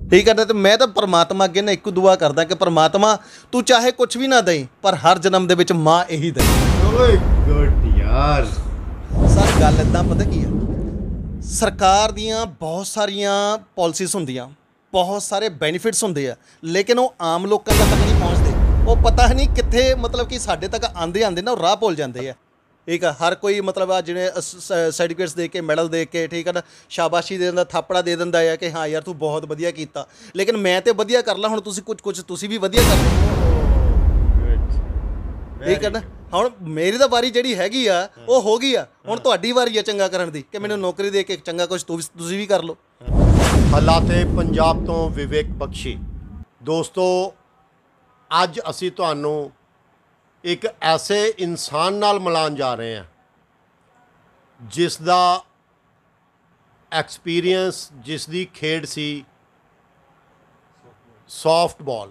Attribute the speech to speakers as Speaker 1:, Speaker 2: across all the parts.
Speaker 1: ठीक है ना। तो मैं तो परमात्मा अगे ना एक दुआ करदा कि परमात्मा तू चाहे कुछ भी ना दें पर हर जन्म दे विच माँ यही दे।
Speaker 2: ओए गुड यार।
Speaker 1: सर गल इदां पता की है, सरकार दियां बहुत सारियां पॉलिसीज़ होंदियां, बहुत सारे बेनीफिट्स होंदे आ, लेकिन वो आम लोगों तक नहीं पहुँचते। वो पता नहीं कित्थे मतलब कि साडे तक आंदे आंदे ना राह भुल जाते हैं। ठीक है, हर कोई मतलब आ जिवें सर्टिफिकेट्स दे के मैडल दे के ठीक है ना शाबाशी दे दिंदा, थापड़ा दे दिंदा है कि हाँ यार तू बहुत वधिया कीता, लेकिन मैं तो वधिया कर ला, हुण तुसीं कुछ तुसीं भी वधिया कर लो। ठीक है ना, ਹੁਣ ਮੇਰੀ ਤਾਂ ਵਾਰੀ ਜਿਹੜੀ ਹੈਗੀ ਆ ਉਹ ਹੋ ਗਈ ਆ, ਹੁਣ ਤੁਹਾਡੀ ਵਾਰੀ ਆ ਚੰਗਾ ਕਰਨ ਦੀ ਕਿ ਮੈਨੂੰ ਨੌਕਰੀ ਦੇ ਕੇ ਚੰਗਾ ਕੁਝ ਤੁਸੀਂ ਵੀ ਕਰ ਲਓ।
Speaker 2: ਹਾਲਾਤੇ ਪੰਜਾਬ ਤੋਂ ਵਿਵੇਕ ਬਖਸ਼ੀ। ਦੋਸਤੋ ਅੱਜ ਅਸੀਂ ਤੁਹਾਨੂੰ ਇੱਕ ਐਸੇ ਇਨਸਾਨ ਨਾਲ ਮਿਲਾਉਣ ਜਾ ਰਹੇ ਹਾਂ ਜਿਸ ਦਾ ਐਕਸਪੀਰੀਅੰਸ, ਜਿਸ ਦੀ ਖੇਡ ਸੀ ਸੌਫਟ ਬਾਲ।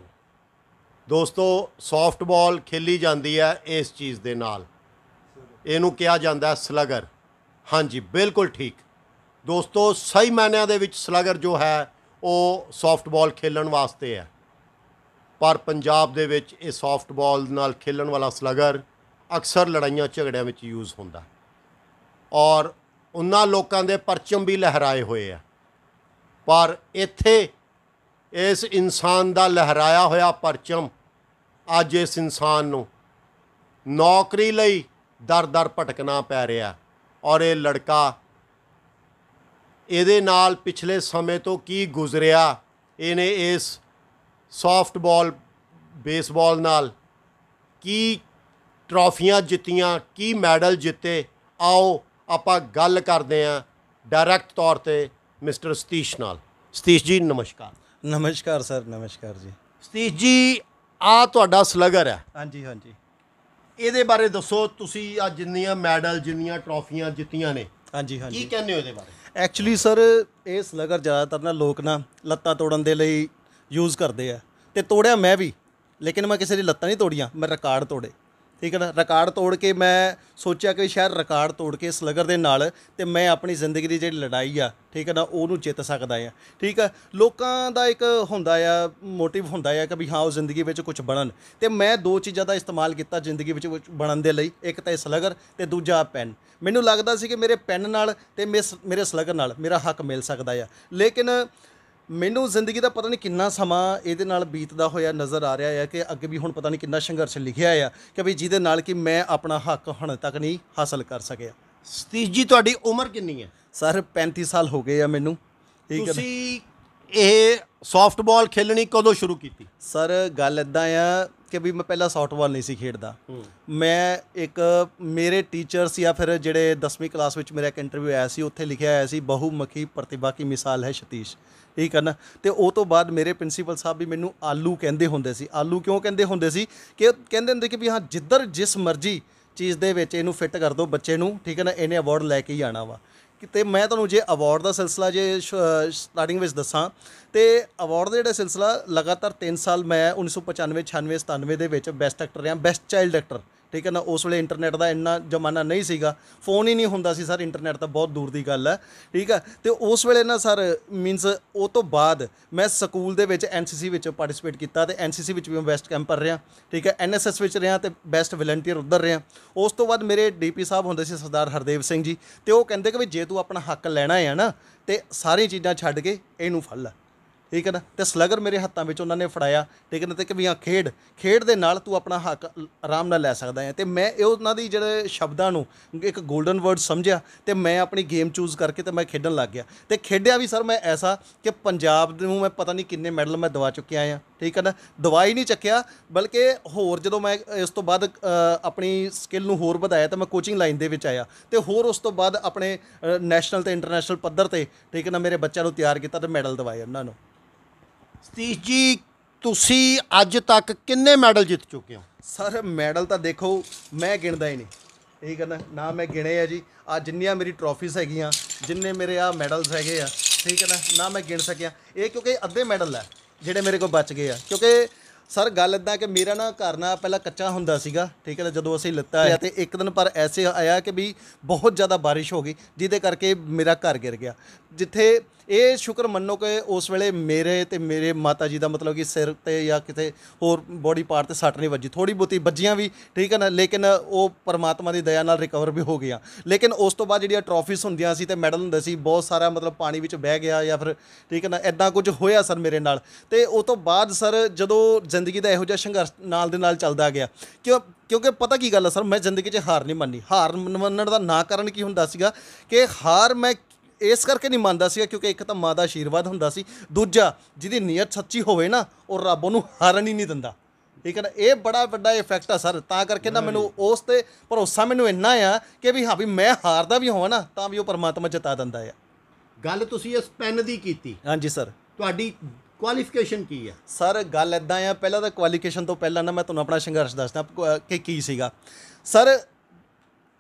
Speaker 2: ਦੋਸਤੋ ਸੌਫਟ ਬਾਲ ਖੇਲੀ ਜਾਂਦੀ ਹੈ ਇਸ ਚੀਜ਼ ਦੇ ਨਾਲ, ਇਹਨੂੰ ਕਿਹਾ ਜਾਂਦਾ ਸਲਗਰ। ਹਾਂਜੀ ਬਿਲਕੁਲ ਠੀਕ ਦੋਸਤੋ, ਸਹੀ ਮਾਇਨਿਆਂ ਦੇ ਵਿੱਚ ਸਲਗਰ ਜੋ ਹੈ ਉਹ ਸੌਫਟ ਬਾਲ ਖੇਲਣ ਵਾਸਤੇ ਹੈ। ਪਰ ਪੰਜਾਬ ਦੇ ਵਿੱਚ ਇਹ ਸੌਫਟ ਬਾਲ ਨਾਲ ਖੇਲਣ ਵਾਲਾ ਸਲਗਰ ਅਕਸਰ ਲੜਾਈਆਂ ਝਗੜਿਆਂ ਵਿੱਚ ਯੂਜ਼ ਹੁੰਦਾ ਔਰ ਉਹਨਾਂ ਲੋਕਾਂ ਦੇ ਪਰਚਮ ਵੀ ਲਹਿਰਾਏ ਹੋਏ ਆ। ਪਰ ਇੱਥੇ ਇਸ ਇਨਸਾਨ ਦਾ ਲਹਿਰਾਇਆ ਹੋਇਆ ਪਰਚਮ ਅੱਜ ਇਸ ਇਨਸਾਨ ਨੂੰ ਨੌਕਰੀ ਲਈ ਦਰ ਦਰ ਭਟਕਣਾ ਪੈ ਰਿਹਾ ਔਰ ਇਹ ਲੜਕਾ ਇਹਦੇ ਨਾਲ ਪਿਛਲੇ ਸਮੇਂ ਤੋਂ ਕੀ ਗੁਜ਼ਰਿਆ, ਇਹਨੇ ਇਸ ਸੌਫਟ ਬਾਲ ਬੇਸਬਾਲ ਨਾਲ ਕੀ ਟਰਾਫੀਆਂ ਜਿੱਤੀਆਂ, ਕੀ ਮੈਡਲ ਜਿੱਤੇ। ਆਓ ਆਪਾਂ ਗੱਲ ਕਰਦੇ ਹਾਂ ਡਾਇਰੈਕਟ ਤੌਰ 'ਤੇ ਮਿਸਟਰ ਸਤੀਸ਼ ਨਾਲ। ਸਤੀਸ਼ ਜੀ ਨਮਸਕਾਰ।
Speaker 1: ਨਮਸਕਾਰ ਸਰ, ਨਮਸਕਾਰ ਜੀ।
Speaker 2: ਸਤੀਸ਼ ਜੀ ਆ ਤੁਹਾਡਾ ਸਲਗਰ ਹੈ।
Speaker 1: ਹਾਂਜੀ ਹਾਂਜੀ,
Speaker 2: ਇਹਦੇ ਬਾਰੇ ਦੱਸੋ, ਤੁਸੀਂ ਆ ਜਿੰਨੀਆਂ ਮੈਡਲ ਜਿੰਨੀਆਂ ਟਰਾਫੀਆਂ ਜਿੱਤੀਆਂ ਨੇ
Speaker 1: ਹਾਂਜੀ ਹਾਂਜੀ,
Speaker 2: ਕੀ ਕਹਿੰਦੇ ਹੋ ਇਹਦੇ ਬਾਰੇ?
Speaker 1: ਐਕਚੁਅਲੀ ਸਰ ਇਹ ਸਲਗਰ ਜ਼ਿਆਦਾਤਰ ਨਾ ਲੋਕ ਨਾ ਲੱਤਾਂ ਤੋੜਨ ਦੇ ਲਈ ਯੂਜ਼ ਕਰਦੇ ਆ, ਅਤੇ ਤੋੜਿਆ ਮੈਂ ਵੀ, ਲੇਕਿਨ ਮੈਂ ਕਿਸੇ ਦੀ ਲੱਤਾਂ ਨਹੀਂ ਤੋੜੀਆਂ, ਮੈਂ ਰਿਕਾਰਡ ਤੋੜੇ। ਠੀਕ ਹੈ ਨਾ, ਰਿਕਾਰਡ ਤੋੜ ਕੇ ਮੈਂ ਸੋਚਿਆ ਕਿ ਸ਼ਾਇਦ ਰਿਕਾਰਡ ਤੋੜ ਕੇ ਸਲਗਰ ਦੇ ਨਾਲ ਤੇ ਮੈਂ ਆਪਣੀ ਜ਼ਿੰਦਗੀ ਦੀ ਜਿਹੜੀ ਲੜਾਈ ਆ ਠੀਕ ਹੈ ਨਾ ਉਹਨੂੰ ਜਿੱਤ ਸਕਦਾ ਆ। ਠੀਕ ਹੈ, ਲੋਕਾਂ ਦਾ ਇੱਕ ਹੁੰਦਾ ਆ ਮੋਟਿਵ ਹੁੰਦਾ ਆ ਕਿ ਵੀ ਹਾਂ ਉਹ ਜ਼ਿੰਦਗੀ ਵਿੱਚ ਕੁਝ ਬਣਨ, ਅਤੇ ਮੈਂ ਦੋ ਚੀਜ਼ਾਂ ਦਾ ਇਸਤੇਮਾਲ ਕੀਤਾ ਜ਼ਿੰਦਗੀ ਵਿੱਚ ਕੁਛ ਬਣਨ ਦੇ ਲਈ, ਇੱਕ ਤਾਂ ਇਹ ਸਲਗਰ ਅਤੇ ਦੂਜਾ ਪੈਨ। ਮੈਨੂੰ ਲੱਗਦਾ ਸੀ ਕਿ ਮੇਰੇ ਪੈਨ ਨਾਲ ਅਤੇ ਮੇਰੇ ਸਲਗਰ ਨਾਲ ਮੇਰਾ ਹੱਕ ਮਿਲ ਸਕਦਾ ਆ, ਲੇਕਿਨ ਮੈਨੂੰ ਜ਼ਿੰਦਗੀ ਦਾ ਪਤਾ ਨਹੀਂ ਕਿੰਨਾ ਸਮਾਂ ਇਹਦੇ ਨਾਲ ਬੀਤਦਾ ਹੋਇਆ ਨਜ਼ਰ ਆ ਰਿਹਾ ਹੈ ਕਿ ਅੱਗੇ ਵੀ ਹੁਣ ਪਤਾ ਨਹੀਂ ਕਿੰਨਾ ਸੰਘਰਸ਼ ਲਿਖਿਆ ਆ ਕਿ ਵੀ ਜਿਹਦੇ ਨਾਲ ਕਿ ਮੈਂ ਆਪਣਾ ਹੱਕ ਹੁਣ ਤੱਕ ਨਹੀਂ ਹਾਸਲ ਕਰ ਸਕਿਆ।
Speaker 2: ਸਤੀਸ਼ ਜੀ ਤੁਹਾਡੀ ਉਮਰ ਕਿੰਨੀ ਹੈ?
Speaker 1: ਸਰ 35 ਸਾਲ ਹੋ ਗਏ ਆ ਮੈਨੂੰ। ਠੀਕ ਹੈ,
Speaker 2: ਤੁਸੀਂ ਇਹ ਸੌਫਟ ਬਾਲ ਖੇਲਣੀ ਕਦੋਂ ਸ਼ੁਰੂ ਕੀਤੀ?
Speaker 1: ਸਰ ਗੱਲ ਇੱਦਾਂ ਆ ਕਿ ਵੀ ਮੈਂ ਪਹਿਲਾਂ ਸੌਫਟ ਬਾਲ ਨਹੀਂ ਸੀ ਖੇਡਦਾ। ਮੈਂ ਇੱਕ ਮੇਰੇ ਟੀਚਰਸ ਜਾਂ ਫਿਰ ਜਿਹੜੇ 10ਵੀਂ ਕਲਾਸ ਵਿੱਚ ਮੇਰਾ ਇੱਕ ਇੰਟਰਵਿਊ ਆਇਆ ਸੀ, ਉੱਥੇ ਲਿਖਿਆ ਹੋਇਆ ਸੀ ਬਹੁਮੁਖੀ ਪ੍ਰਤਿਭਾ ਕੀ ਮਿਸਾਲ ਹੈ ਸਤੀਸ਼। ਠੀਕ ਹੈ ਨਾ, ਅਤੇ ਉਹ ਤੋਂ ਬਾਅਦ ਮੇਰੇ ਪ੍ਰਿੰਸੀਪਲ ਸਾਹਿਬ ਵੀ ਮੈਨੂੰ ਆਲੂ ਕਹਿੰਦੇ ਹੁੰਦੇ ਸੀ। ਆਲੂ ਕਿਉਂ ਕਹਿੰਦੇ ਹੁੰਦੇ ਸੀ ਕਿ ਕਹਿੰਦੇ ਹੁੰਦੇ ਕਿ ਵੀ ਹਾਂ ਜਿੱਧਰ ਜਿਸ ਮਰਜ਼ੀ ਚੀਜ਼ ਦੇ ਵਿੱਚ ਇਹਨੂੰ ਫਿੱਟ ਕਰ ਦਿਓ ਬੱਚੇ ਨੂੰ, ਠੀਕ ਹੈ ਨਾ, ਇਹਨੇ ਅਵਾਰਡ ਲੈ ਕੇ ਹੀ ਆਉਣਾ ਵਾ। ਅਤੇ ਮੈਂ ਤੁਹਾਨੂੰ ਜੇ ਅਵਾਰਡ ਦਾ ਸਿਲਸਿਲਾ ਜੇ ਸਟਾਰਟਿੰਗ ਵਿੱਚ ਦੱਸਾਂ ਅਤੇ ਅਵਾਰਡ ਦਾ ਜਿਹੜਾ ਸਿਲਸਿਲਾ ਲਗਾਤਾਰ 3 ਸਾਲ ਮੈਂ 1995, 96, 97 ਦੇ ਵਿੱਚ ਬੈਸਟ ਐਕਟਰ ਰਿਹਾ, ਬੈਸਟ ਚਾਈਲਡ ਐਕਟਰ। ਠੀਕ ਹੈ ਨਾ, ਉਸ ਵੇਲੇ ਇੰਟਰਨੈਟ ਦਾ ਇੰਨਾ ਜ਼ਮਾਨਾ ਨਹੀਂ ਸੀਗਾ, ਫੋਨ ਹੀ ਨਹੀਂ ਹੁੰਦਾ ਸੀ ਸਰ, ਇੰਟਰਨੈਟ ਤਾਂ ਬਹੁਤ ਦੂਰ ਦੀ ਗੱਲ ਹੈ। ਠੀਕ ਹੈ, ਅਤੇ ਉਸ ਵੇਲੇ ਨਾ ਸਰ ਮੀਨਸ ਉਹ ਤੋਂ ਬਾਅਦ ਮੈਂ ਸਕੂਲ ਦੇ ਵਿੱਚ NCC ਵਿੱਚ ਪਾਰਟੀਸਪੇਟ ਕੀਤਾ ਅਤੇ NCC ਵਿੱਚ ਵੀ ਮੈਂ ਬੈਸਟ ਕੈਂਪਰ ਰਿਹਾ। ਠੀਕ ਹੈ, NSS ਵਿੱਚ ਰਿਹਾ ਅਤੇ ਬੈਸਟ ਵਲੰਟੀਅਰ ਉੱਧਰ ਰਿਹਾ। ਉਸ ਤੋਂ ਬਾਅਦ ਮੇਰੇ DP ਸਾਹਿਬ ਹੁੰਦੇ ਸੀ ਸਰਦਾਰ ਹਰਦੇਵ ਸਿੰਘ ਜੀ, ਅਤੇ ਉਹ ਕਹਿੰਦੇ ਕਿ ਵੀ ਜੇ ਤੂੰ ਆਪਣਾ ਹੱਕ ਲੈਣਾ ਹੈ ਨਾ ਅਤੇ ਸਾਰੀਆਂ ਚੀਜ਼ਾਂ ਛੱਡ ਕੇ ਇਹਨੂੰ ਫੜ ਲੈ। ਠੀਕ ਹੈ ਨਾ, ਅਤੇ ਸਲਗਰ ਮੇਰੇ ਹੱਥਾਂ ਵਿੱਚ ਉਹਨਾਂ ਨੇ ਫੜਾਇਆ। ਠੀਕ ਹੈ ਨਾ, ਅਤੇ ਕਿ ਵੀ ਹਾਂ ਖੇਡ ਦੇ ਨਾਲ ਤੂੰ ਆਪਣਾ ਹੱਕ ਆਰਾਮ ਨਾਲ ਲੈ ਸਕਦਾ ਹੈ। ਅਤੇ ਮੈਂ ਇਹ ਉਹਨਾਂ ਦੀ ਜਿਹੜੇ ਸ਼ਬਦਾਂ ਨੂੰ ਇੱਕ ਗੋਲਡਨ ਵਰਡ ਸਮਝਿਆ ਅਤੇ ਮੈਂ ਆਪਣੀ ਗੇਮ ਚੂਜ਼ ਕਰਕੇ ਅਤੇ ਮੈਂ ਖੇਡਣ ਲੱਗ ਗਿਆ ਅਤੇ ਖੇਡਿਆ ਵੀ ਸਰ ਮੈਂ ਐਸਾ ਕਿ ਪੰਜਾਬ ਨੂੰ ਮੈਂ ਪਤਾ ਨਹੀਂ ਕਿੰਨੇ ਮੈਡਲ ਮੈਂ ਦਵਾ ਚੁੱਕਿਆ ਹਾਂ। ਠੀਕ ਹੈ ਨਾ, ਦਵਾ ਹੀ ਨਹੀਂ ਚੱਕਿਆ, ਬਲਕਿ ਹੋਰ ਜਦੋਂ ਮੈਂ ਇਸ ਤੋਂ ਬਾਅਦ ਆਪਣੀ ਸਕਿੱਲ ਨੂੰ ਹੋਰ ਵਧਾਇਆ ਤਾਂ ਮੈਂ ਕੋਚਿੰਗ ਲਾਈਨ ਦੇ ਵਿੱਚ ਆਇਆ ਅਤੇ ਹੋਰ ਉਸ ਤੋਂ ਬਾਅਦ ਆਪਣੇ ਨੈਸ਼ਨਲ ਅਤੇ ਇੰਟਰਨੈਸ਼ਨਲ ਪੱਧਰ 'ਤੇ ਠੀਕ ਹੈ ਨਾ ਮੇਰੇ ਬੱਚਿਆਂ ਨੂੰ ਤਿਆਰ ਕੀਤਾ ਅਤੇ ਮੈਡਲ ਦਵਾਏ ਉਹਨਾਂ ਨੂੰ।
Speaker 2: ਸਤੀਸ਼ ਜੀ ਤੁਸੀਂ ਅੱਜ ਤੱਕ ਕਿੰਨੇ ਮੈਡਲ ਜਿੱਤ ਚੁੱਕੇ ਹੋ?
Speaker 1: ਸਰ ਮੈਡਲ ਤਾਂ ਦੇਖੋ ਮੈਂ ਗਿਣਦਾ ਹੀ ਨਹੀਂ। ਠੀਕ ਹੈ ਨਾ ਮੈਂ ਗਿਣੇ ਆ ਜੀ। ਆ ਜਿੰਨੀਆਂ ਮੇਰੀ ਟਰੋਫੀਜ਼ ਹੈਗੀਆਂ, ਜਿੰਨੇ ਮੇਰੇ ਆ ਮੈਡਲਸ ਹੈਗੇ ਆ, ਠੀਕ ਹੈ ਨਾ ਮੈਂ ਗਿਣ ਸਕਿਆ। ਇਹ ਕਿਉਂਕਿ ਅੱਧੇ ਮੈਡਲ ਹੈ ਜਿਹੜੇ ਮੇਰੇ ਕੋਲ ਬਚ ਗਏ ਆ, ਕਿਉਂਕਿ ਸਰ ਗੱਲ ਇੱਦਾਂ ਕਿ ਮੇਰਾ ਨਾ ਘਰ ਨਾ ਪਹਿਲਾਂ ਕੱਚਾ ਹੁੰਦਾ ਸੀਗਾ। ਠੀਕ ਹੈ ਨਾ, ਜਦੋਂ ਅਸੀਂ ਲਿੱਤਾ ਹੈ ਅਤੇ ਇੱਕ ਦਿਨ ਪਰ ਐਸੇ ਆਇਆ ਕਿ ਵੀ ਬਹੁਤ ਜ਼ਿਆਦਾ ਬਾਰਿਸ਼ ਹੋ ਗਈ ਜਿਹਦੇ ਕਰਕੇ ਮੇਰਾ ਘਰ ਗਿਰ ਗਿਆ। ਜਿੱਥੇ ਇਹ ਸ਼ੁਕਰ ਮੰਨੋ ਕਿ ਉਸ ਵੇਲੇ ਮੇਰੇ ਤੇ ਮੇਰੇ ਮਾਤਾ ਜੀ ਦਾ ਮਤਲਬ ਕਿ ਸਿਰ ਤੇ ਜਾਂ ਕਿਤੇ ਹੋਰ ਬੋਡੀ ਪਾਰਟ ਤੇ ਸੱਟ ਨਹੀਂ ਵੱਜੀ, ਥੋੜੀ ਬਹੁਤੀ ਵੱਜੀਆਂ ਵੀ, ਠੀਕ ਹੈ ਨਾ, ਲੇਕਿਨ ਉਹ ਪਰਮਾਤਮਾ ਦੀ ਦਇਆ ਨਾਲ ਰਿਕਵਰ ਵੀ ਹੋ ਗਿਆ। ਲੇਕਿਨ ਉਸ ਤੋਂ ਬਾਅਦ ਜਿਹੜੀਆਂ ਟਰੋਫੀਜ਼ ਹੁੰਦੀਆਂ ਸੀ ਤੇ ਮੈਡਲ ਹੁੰਦੇ ਸੀ, ਬਹੁਤ ਸਾਰਾ ਮਤਲਬ ਪਾਣੀ ਵਿੱਚ ਬਹਿ ਗਿਆ ਜਾਂ ਫਿਰ ਠੀਕ ਹੈ ਨਾ, ਇੱਦਾਂ ਕੁਝ ਹੋਇਆ ਸਰ ਮੇਰੇ ਨਾਲ। ਤੇ ਉਹ ਤੋਂ ਬਾਅਦ ਸਰ ਜਦੋਂ ਜ਼ਿੰਦਗੀ ਦਾ ਇਹੋ ਜਿਹਾ ਸੰਘਰਸ਼ ਨਾਲ ਦੇ ਨਾਲ ਚੱਲਦਾ ਗਿਆ, ਕਿਉਂਕਿ ਪਤਾ ਕੀ ਗੱਲ ਹੈ ਸਰ, ਮੈਂ ਜ਼ਿੰਦਗੀ 'ਚ ਹਾਰ ਨਹੀਂ ਮੰਨੀ। ਹਾਰ ਮੰਨਣ ਦਾ ਨਾ ਕਾਰਨ ਕੀ ਹੁੰਦਾ ਸੀਗਾ ਕਿ ਹਾਰ ਮੈਂ ਇਸ ਕਰਕੇ ਨਹੀਂ ਮੰਨਦਾ ਸੀਗਾ ਕਿਉਂਕਿ ਇੱਕ ਤਾਂ ਮਾਂ ਦਾ ਆਸ਼ੀਰਵਾਦ ਹੁੰਦਾ ਸੀ, ਦੂਜਾ ਜਿਹਦੀ ਨੀਅਤ ਸੱਚੀ ਹੋਵੇ ਨਾ, ਉਹ ਰੱਬ ਉਹਨੂੰ ਹਾਰਨ ਹੀ ਨਹੀਂ ਦਿੰਦਾ, ਠੀਕ ਹੈ ਨਾ। ਇਹ ਬੜਾ ਵੱਡਾ ਇਫੈਕਟ ਆ ਸਰ, ਤਾਂ ਕਰਕੇ ਨਾ ਮੈਨੂੰ ਉਸ 'ਤੇ ਭਰੋਸਾ ਮੈਨੂੰ ਇੰਨਾ ਆ ਕਿ ਵੀ ਹਾਂ ਵੀ ਮੈਂ ਹਾਰਦਾ ਵੀ ਹੋਵਾਂ ਨਾ ਤਾਂ ਵੀ ਉਹ ਪਰਮਾਤਮਾ ਜਿਤਾ ਦਿੰਦਾ ਆ।
Speaker 2: ਗੱਲ ਤੁਸੀਂ ਇਸ ਪੈਨ ਦੀ ਕੀਤੀ,
Speaker 1: ਹਾਂਜੀ ਸਰ।
Speaker 2: ਤੁਹਾਡੀ ਕੁਆਲੀਫਿਕੇਸ਼ਨ ਕੀ ਹੈ?
Speaker 1: ਸਰ ਗੱਲ ਇੱਦਾਂ ਆ, ਪਹਿਲਾਂ ਤਾਂ ਕੁਆਲੀਫਿਕੇਸ਼ਨ ਤੋਂ ਪਹਿਲਾਂ ਨਾ ਮੈਂ ਤੁਹਾਨੂੰ ਆਪਣਾ ਸੰਘਰਸ਼ ਦੱਸਦਾ ਕਿ ਕੀ ਸੀਗਾ ਸਰ।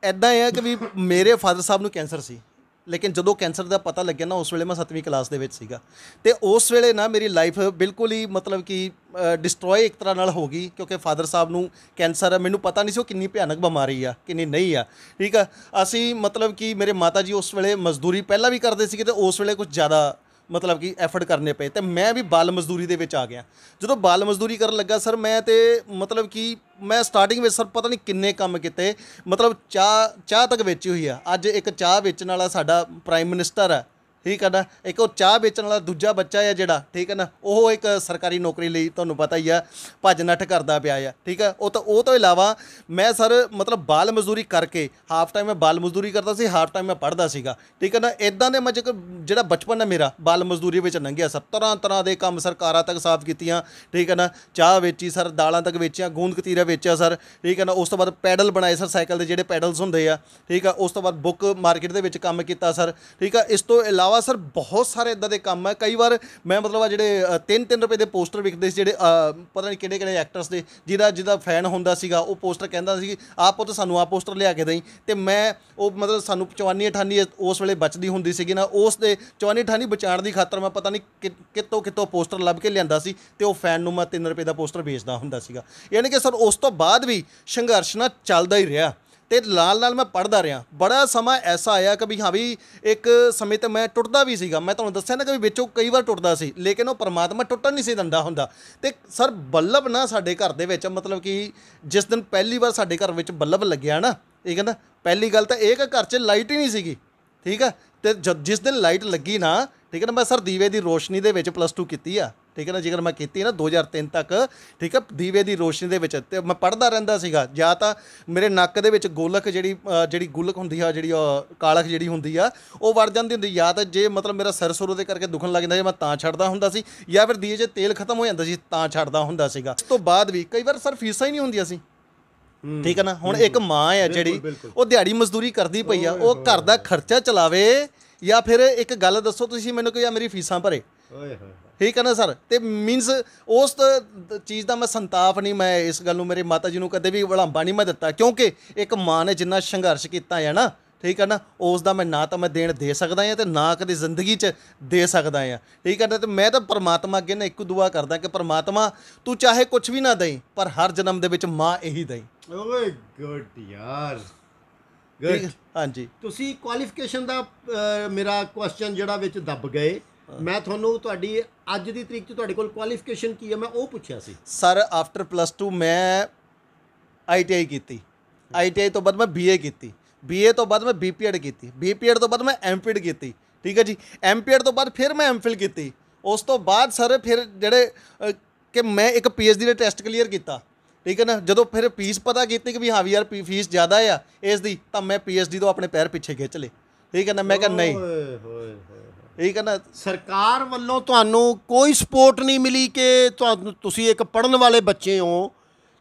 Speaker 1: ਇੱਦਾਂ ਆ ਕਿ ਵੀ ਮੇਰੇ ਫਾਦਰ ਸਾਹਿਬ ਨੂੰ ਕੈਂਸਰ ਸੀ, ਲੇਕਿਨ ਜਦੋਂ ਕੈਂਸਰ ਦਾ ਪਤਾ ਲੱਗਿਆ ਨਾ, ਉਸ ਵੇਲੇ ਮੈਂ 7ਵੀਂ ਕਲਾਸ ਦੇ ਵਿੱਚ ਸੀਗਾ। ਤੇ ਉਸ ਵੇਲੇ ਨਾ ਮੇਰੀ ਲਾਈਫ ਬਿਲਕੁਲ ਹੀ ਮਤਲਬ ਕਿ ਡਿਸਟਰੋਏ ਇੱਕ ਤਰ੍ਹਾਂ ਨਾਲ ਹੋ ਗਈ, ਕਿਉਂਕਿ ਫਾਦਰ ਸਾਹਿਬ ਨੂੰ ਕੈਂਸਰ ਹੈ। ਮੈਨੂੰ ਪਤਾ ਨਹੀਂ ਸੀ ਉਹ ਕਿੰਨੀ ਭਿਆਨਕ ਬਿਮਾਰੀ ਆ, ਕਿੰਨੀ ਨਹੀਂ ਆ, ਠੀਕ ਆ। ਅਸੀਂ ਮਤਲਬ ਕਿ ਮੇਰੇ ਮਾਤਾ ਜੀ ਉਸ ਵੇਲੇ ਮਜ਼ਦੂਰੀ ਪਹਿਲਾਂ ਵੀ ਕਰਦੇ ਸੀਗੇ ਤੇ ਉਸ ਵੇਲੇ ਕੁਝ ਜ਼ਿਆਦਾ ਮਤਲਬ ਕਿ ਐਫਰਟ ਕਰਨੇ ਪਏ ਤੇ ਮੈਂ ਵੀ ਬਾਲ ਮਜ਼ਦੂਰੀ ਦੇ ਵਿੱਚ ਆ ਗਿਆ। ਜਦੋਂ ਬਾਲ ਮਜ਼ਦੂਰੀ ਕਰਨ ਲੱਗਾ ਸਰ, ਮੈਂ ਤੇ ਮਤਲਬ ਕਿ ਮੈਂ ਸਟਾਰਟਿੰਗ ਵਿੱਚ ਸਰ ਪਤਾ ਨਹੀਂ ਕਿੰਨੇ ਕੰਮ ਕੀਤੇ, ਮਤਲਬ ਚਾਹ ਤੱਕ ਵੇਚੀ ਹੋਈ ਆ। ਅੱਜ ਇੱਕ ਚਾਹ ਵੇਚਣ ਵਾਲਾ ਸਾਡਾ ਪ੍ਰਾਈਮ ਮਿਨਿਸਟਰ ਆ, ਠੀਕ ਹੈ ਨਾ। ਇੱਕ ਉਹ ਚਾਹ ਵੇਚਣ ਵਾਲਾ ਦੂਜਾ ਬੱਚਾ ਆ ਜਿਹੜਾ, ਠੀਕ ਹੈ ਨਾ, ਉਹ ਇੱਕ ਸਰਕਾਰੀ ਨੌਕਰੀ ਲਈ ਤੁਹਾਨੂੰ ਪਤਾ ਹੀ ਆ ਭੱਜ ਨੱਠ ਕਰਦਾ ਪਿਆ ਆ, ਠੀਕ ਹੈ। ਉਹ ਤੋਂ ਇਲਾਵਾ ਮੈਂ ਸਰ ਮਤਲਬ ਬਾਲ ਮਜ਼ਦੂਰੀ ਕਰਕੇ ਹਾਫ ਟਾਈਮ ਮੈਂ ਬਾਲ ਮਜ਼ਦੂਰੀ ਕਰਦਾ ਸੀ, ਹਾਫ ਟਾਈਮ ਮੈਂ ਪੜ੍ਹਦਾ ਸੀਗਾ, ਠੀਕ ਹੈ ਨਾ। ਇੱਦਾਂ ਦੇ ਮੈਂ ਜਿਹੜਾ ਬਚਪਨ ਹੈ ਮੇਰਾ ਬਾਲ ਮਜ਼ਦੂਰੀ ਵਿੱਚ ਲੰਘਿਆ ਸਰ। ਤਰ੍ਹਾਂ ਦੇ ਕੰਮ ਸਰਕਾਰਾਂ ਤੱਕ ਸਾਫ਼ ਕੀਤੀਆਂ, ਠੀਕ ਹੈ ਨਾ। ਚਾਹ ਵੇਚੀ ਸਰ, ਦਾਲਾਂ ਤੱਕ ਵੇਚੀਆਂ, ਗੂੰਦ ਕਤੀਰਾ ਵੇਚਿਆ ਸਰ, ਠੀਕ ਹੈ ਨਾ। ਉਸ ਤੋਂ ਬਾਅਦ ਪੈਡਲ ਬਣਾਏ ਸਰ, ਸਾਈਕਲ ਦੇ ਜਿਹੜੇ ਪੈਡਲਸ ਹੁੰਦੇ ਆ, ਠੀਕ ਆ। ਉਸ ਤੋਂ ਬਾਅਦ ਬੁੱਕ ਮਾਰਕੀਟ ਦੇ ਵਿੱਚ ਕੰਮ ਕੀਤਾ ਸਰ, ਠੀਕ ਆ। ਇਸ ਤੋਂ ਇਲਾਵਾ ਸਰ ਬਹੁਤ ਸਾਰੇ ਇਦਾਂ ਦੇ ਕੰਮ ਹੈ। ਕਈ ਵਾਰ ਮੈਂ ਮਤਲਬ ਆ ਜਿਹੜੇ 3-3 ਰੁਪਏ ਦੇ ਪੋਸਟਰ ਵਿਕਦੇ ਸੀ, ਜਿਹੜੇ ਪਤਾ ਨਹੀਂ ਕਿਹੜੇ ਐਕਟਰਸ ਦੇ, ਜਿਹਦਾ ਫੈਨ ਹੁੰਦਾ ਸੀਗਾ, ਉਹ ਪੋਸਟਰ ਕਹਿੰਦਾ ਸੀ ਆਪ ਉਹ ਤਾਂ ਸਾਨੂੰ ਆਹ ਪੋਸਟਰ ਲਿਆ ਕੇ ਦੇਈ, ਤੇ ਮੈਂ ਉਹ ਮਤਲਬ ਸਾਨੂੰ 54-58 ਉਸ ਵੇਲੇ ਬਚਦੀ ਹੁੰਦੀ ਸੀਗੀ ਨਾ, ਉਸ ਦੇ 54-58 ਬਚਾਉਣ ਦੀ ਖਾਤਰ ਮੈਂ ਪਤਾ ਨਹੀਂ ਕਿੱਥੋਂ ਪੋਸਟਰ ਲੱਭ ਕੇ ਲਿਆਂਦਾ ਸੀ ਤੇ ਉਹ ਫੈਨ ਨੂੰ ਮੈਂ 3 ਰੁਪਏ ਦਾ ਪੋਸਟਰ ਵੇਚਦਾ ਹੁੰਦਾ ਸੀਗਾ। ਯਾਨੀ ਕਿ ਸਰ ਉਸ ਤੋਂ ਬਾਅਦ ਵੀ ਸੰਘਰਸ਼ ਨਾ ਚੱਲਦਾ ਹੀ ਰਿਹਾ ਤੇ ਨਾਲ ਮੈਂ ਪੜ੍ਹਦਾ ਰਿਹਾ। ਬੜਾ ਸਮਾਂ ਐਸਾ ਆਇਆ ਕਿ ਵੀ ਹਾਂ ਵੀ ਇੱਕ ਸਮੇਂ ਤੇ ਮੈਂ ਟੁੱਟਦਾ ਵੀ ਸੀਗਾ। ਮੈਂ ਤੁਹਾਨੂੰ ਦੱਸਿਆ ਨਾ ਕਿ ਵੀ ਵਿੱਚੋਂ ਕਈ ਵਾਰ ਟੁੱਟਦਾ ਸੀ, ਲੇਕਿਨ ਉਹ ਪਰਮਾਤਮਾ ਟੁੱਟਣ ਨਹੀਂ ਸੀ ਦਿੰਦਾ ਹੁੰਦਾ। ਤੇ ਸਰ ਬੱਲਬ ਨਾ ਸਾਡੇ ਘਰ ਦੇ ਵਿੱਚ ਮਤਲਬ ਕਿ ਜਿਸ ਦਿਨ ਪਹਿਲੀ ਵਾਰ ਸਾਡੇ ਘਰ ਵਿੱਚ ਬੱਲਬ ਲੱਗਿਆ ਨਾ, ਠੀਕ ਹੈ ਨਾ, ਪਹਿਲੀ ਗੱਲ ਤਾਂ ਇਹ ਕਿ ਘਰ 'ਚ ਲਾਈਟ ਹੀ ਨਹੀਂ ਸੀਗੀ, ਠੀਕ ਆ। ਤੇ ਜਿਸ ਦਿਨ ਲਾਈਟ ਲੱਗੀ ਨਾ, ਠੀਕ ਹੈ ਨਾ, ਮੈਂ ਸਰ ਦੀਵੇ ਦੀ ਰੋਸ਼ਨੀ ਦੇ ਵਿੱਚ +2 ਕੀਤੀ ਆ, ਠੀਕ ਹੈ ਨਾ। ਜੇਕਰ ਮੈਂ ਕੀਤੀ ਨਾ 2003 ਤੱਕ, ਠੀਕ ਹੈ, ਦੀਵੇ ਦੀ ਰੋਸ਼ਨੀ ਦੇ ਵਿੱਚ। ਤੇ ਮੈਂ ਪੜ੍ਹਦਾ ਰਹਿੰਦਾ ਸੀਗਾ। ਜਾਂ ਤਾਂ ਮੇਰੇ ਨੱਕ ਦੇ ਵਿੱਚ ਗੋਲਕ ਜਿਹੜੀ ਗੁਲਕ ਹੁੰਦੀ ਆ, ਜਿਹੜੀ ਕਾਲਖ ਜਿਹੜੀ ਹੁੰਦੀ ਆ, ਉਹ ਵੜ ਜਾਂਦੀ ਹੁੰਦੀ। ਜਾਂ ਤਾਂ ਜੇ ਮਤਲਬ ਮੇਰਾ ਸਿਰ ਸੁਰ ਉਹਦੇ ਕਰਕੇ ਦੁਖਣ ਲੱਗ ਜਾਂਦਾ ਸੀ, ਮੈਂ ਤਾਂ ਛੱਡਦਾ ਹੁੰਦਾ ਸੀ, ਜਾਂ ਫਿਰ ਦੀਵੇ 'ਚ ਤੇਲ ਖਤਮ ਹੋ ਜਾਂਦਾ ਸੀ ਤਾਂ ਛੱਡਦਾ ਹੁੰਦਾ ਸੀਗਾ। ਉਸ ਤੋਂ ਬਾਅਦ ਵੀ ਕਈ ਵਾਰ ਸਰ ਫੀਸਾਂ ਹੀ ਨਹੀਂ ਹੁੰਦੀਆਂ ਸੀ, ਠੀਕ ਹੈ ਨਾ। ਹੁਣ ਇੱਕ ਮਾਂ ਆ ਜਿਹੜੀ ਉਹ ਦਿਹਾੜੀ ਮਜ਼ਦੂਰੀ ਕਰਦੀ ਪਈ ਆ, ਉਹ ਘਰ ਦਾ ਖਰਚਾ ਚਲਾਵੇ ਜਾਂ ਫਿਰ ਇੱਕ ਗੱਲ ਦੱਸੋ ਤੁਸੀਂ ਮੈਨੂੰ ਕਿ ਜਾਂ ਮੇਰੀ ਫੀਸਾਂ ਭਰੇ, ਠੀਕ ਹੈ ਨਾ ਸਰ। ਤੇ ਮੀਨਸ ਉਸ ਚੀਜ਼ ਦਾ ਮੈਂ ਸੰਤਾਪ ਨਹੀਂ, ਮੈਂ ਇਸ ਗੱਲ ਨੂੰ ਮੇਰੇ ਮਾਤਾ ਜੀ ਨੂੰ ਕਦੇ ਵੀ ਵੜਾਂਬਾ ਨਹੀਂ ਮੈਂ ਦਿੱਤਾ, ਕਿਉਂਕਿ ਇੱਕ ਮਾਂ ਨੇ ਜਿੰਨਾ ਸੰਘਰਸ਼ ਕੀਤਾ ਹੈ ਨਾ, ਠੀਕ ਹੈ ਨਾ, ਉਸ ਦਾ ਮੈਂ ਨਾ ਤਾਂ ਮੈਂ ਦੇਣ ਦੇ ਸਕਦਾ ਹਾਂ ਤੇ ਨਾ ਕਦੇ ਜ਼ਿੰਦਗੀ 'ਚ ਦੇ ਸਕਦਾ ਹਾਂ, ਠੀਕ ਹੈ ਨਾ। ਤੇ ਮੈਂ ਤਾਂ ਪਰਮਾਤਮਾ ਅੱਗੇ ਨਾ ਇੱਕ ਦੁਆ ਕਰਦਾ ਕਿ ਪਰਮਾਤਮਾ ਤੂੰ ਚਾਹੇ ਕੁਝ ਵੀ ਨਾ ਦੇਈਂ, ਪਰ ਹਰ ਜਨਮ ਦੇ ਵਿੱਚ ਮਾਂ ਇਹੀ ਦੇਈਂ।
Speaker 2: ਓਏ ਗੁੱਡ ਯਾਰ, ਗੁੱਡ।
Speaker 1: ਹਾਂਜੀ,
Speaker 2: ਤੁਸੀਂ ਕੁਆਲੀਫਿਕੇਸ਼ਨ ਦਾ ਮੇਰਾ ਕੁਐਸਚਨ ਜਿਹੜਾ ਵਿੱਚ ਦੱਬ ਗਏ। ਮੈਂ ਤੁਹਾਨੂੰ ਤੁਹਾਡੀ ਅੱਜ ਦੀ ਤਰੀਕ 'ਚ ਤੁਹਾਡੇ ਕੋਲ ਕੁਆਲੀਫਿਕੇਸ਼ਨ ਕੀ ਹੈ ਮੈਂ ਉਹ ਪੁੱਛਿਆ ਸੀ
Speaker 1: ਸਰ। ਆਫਟਰ +2 ਮੈਂ ITI ਕੀਤੀ, ITI ਤੋਂ ਬਾਅਦ ਮੈਂ BA ਕੀਤੀ, BA ਤੋਂ ਬਾਅਦ ਮੈਂ BPEd ਕੀਤੀ, BPEd ਤੋਂ ਬਾਅਦ ਮੈਂ MPEd ਕੀਤੀ, ਠੀਕ ਹੈ ਜੀ। MPEd ਤੋਂ ਬਾਅਦ ਫਿਰ ਮੈਂ MPhil ਕੀਤੀ। ਉਸ ਤੋਂ ਬਾਅਦ ਸਰ ਫਿਰ ਜਿਹੜੇ ਕਿ ਮੈਂ ਇੱਕ PhD ਦਾ ਟੈਸਟ ਕਲੀਅਰ ਕੀਤਾ, ਠੀਕ ਹੈ ਨਾ। ਜਦੋਂ ਫਿਰ ਫੀਸ ਪਤਾ ਕੀਤੀ ਕਿ ਵੀ ਹਾਂ ਵੀ ਯਾਰ ਫੀਸ ਜ਼ਿਆਦਾ ਆ ਇਸ ਦੀ, ਤਾਂ ਮੈਂ PhD ਤੋਂ ਆਪਣੇ ਪੈਰ ਪਿੱਛੇ ਖਿੱਚ ਲਏ, ਠੀਕ ਹੈ ਨਾ। ਮੈਂ ਕਿਹਾ ਨਹੀਂ, ਠੀਕ ਹੈ ਨਾ।
Speaker 2: ਸਰਕਾਰ ਵੱਲੋਂ ਤੁਹਾਨੂੰ ਕੋਈ ਸਪੋਰਟ ਨਹੀਂ ਮਿਲੀ ਕਿ ਤੁਸੀਂ ਇੱਕ ਪੜ੍ਹਨ ਵਾਲੇ ਬੱਚੇ ਹੋ,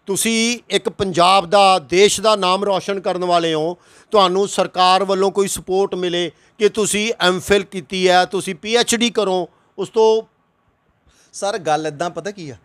Speaker 2: ਤੁਸੀਂ ਇੱਕ ਪੰਜਾਬ ਦਾ ਦੇਸ਼ ਦਾ ਨਾਮ ਰੌਸ਼ਨ ਕਰਨ ਵਾਲੇ ਹੋ, ਤੁਹਾਨੂੰ ਸਰਕਾਰ ਵੱਲੋਂ ਕੋਈ ਸਪੋਰਟ ਮਿਲੇ ਕਿ ਤੁਸੀਂ MPhil ਕੀਤੀ ਹੈ, ਤੁਸੀਂ PhD ਕਰੋ ਉਸ ਤੋਂ?
Speaker 1: ਸਰ ਗੱਲ ਇੱਦਾਂ ਪਤਾ ਕੀ ਆ,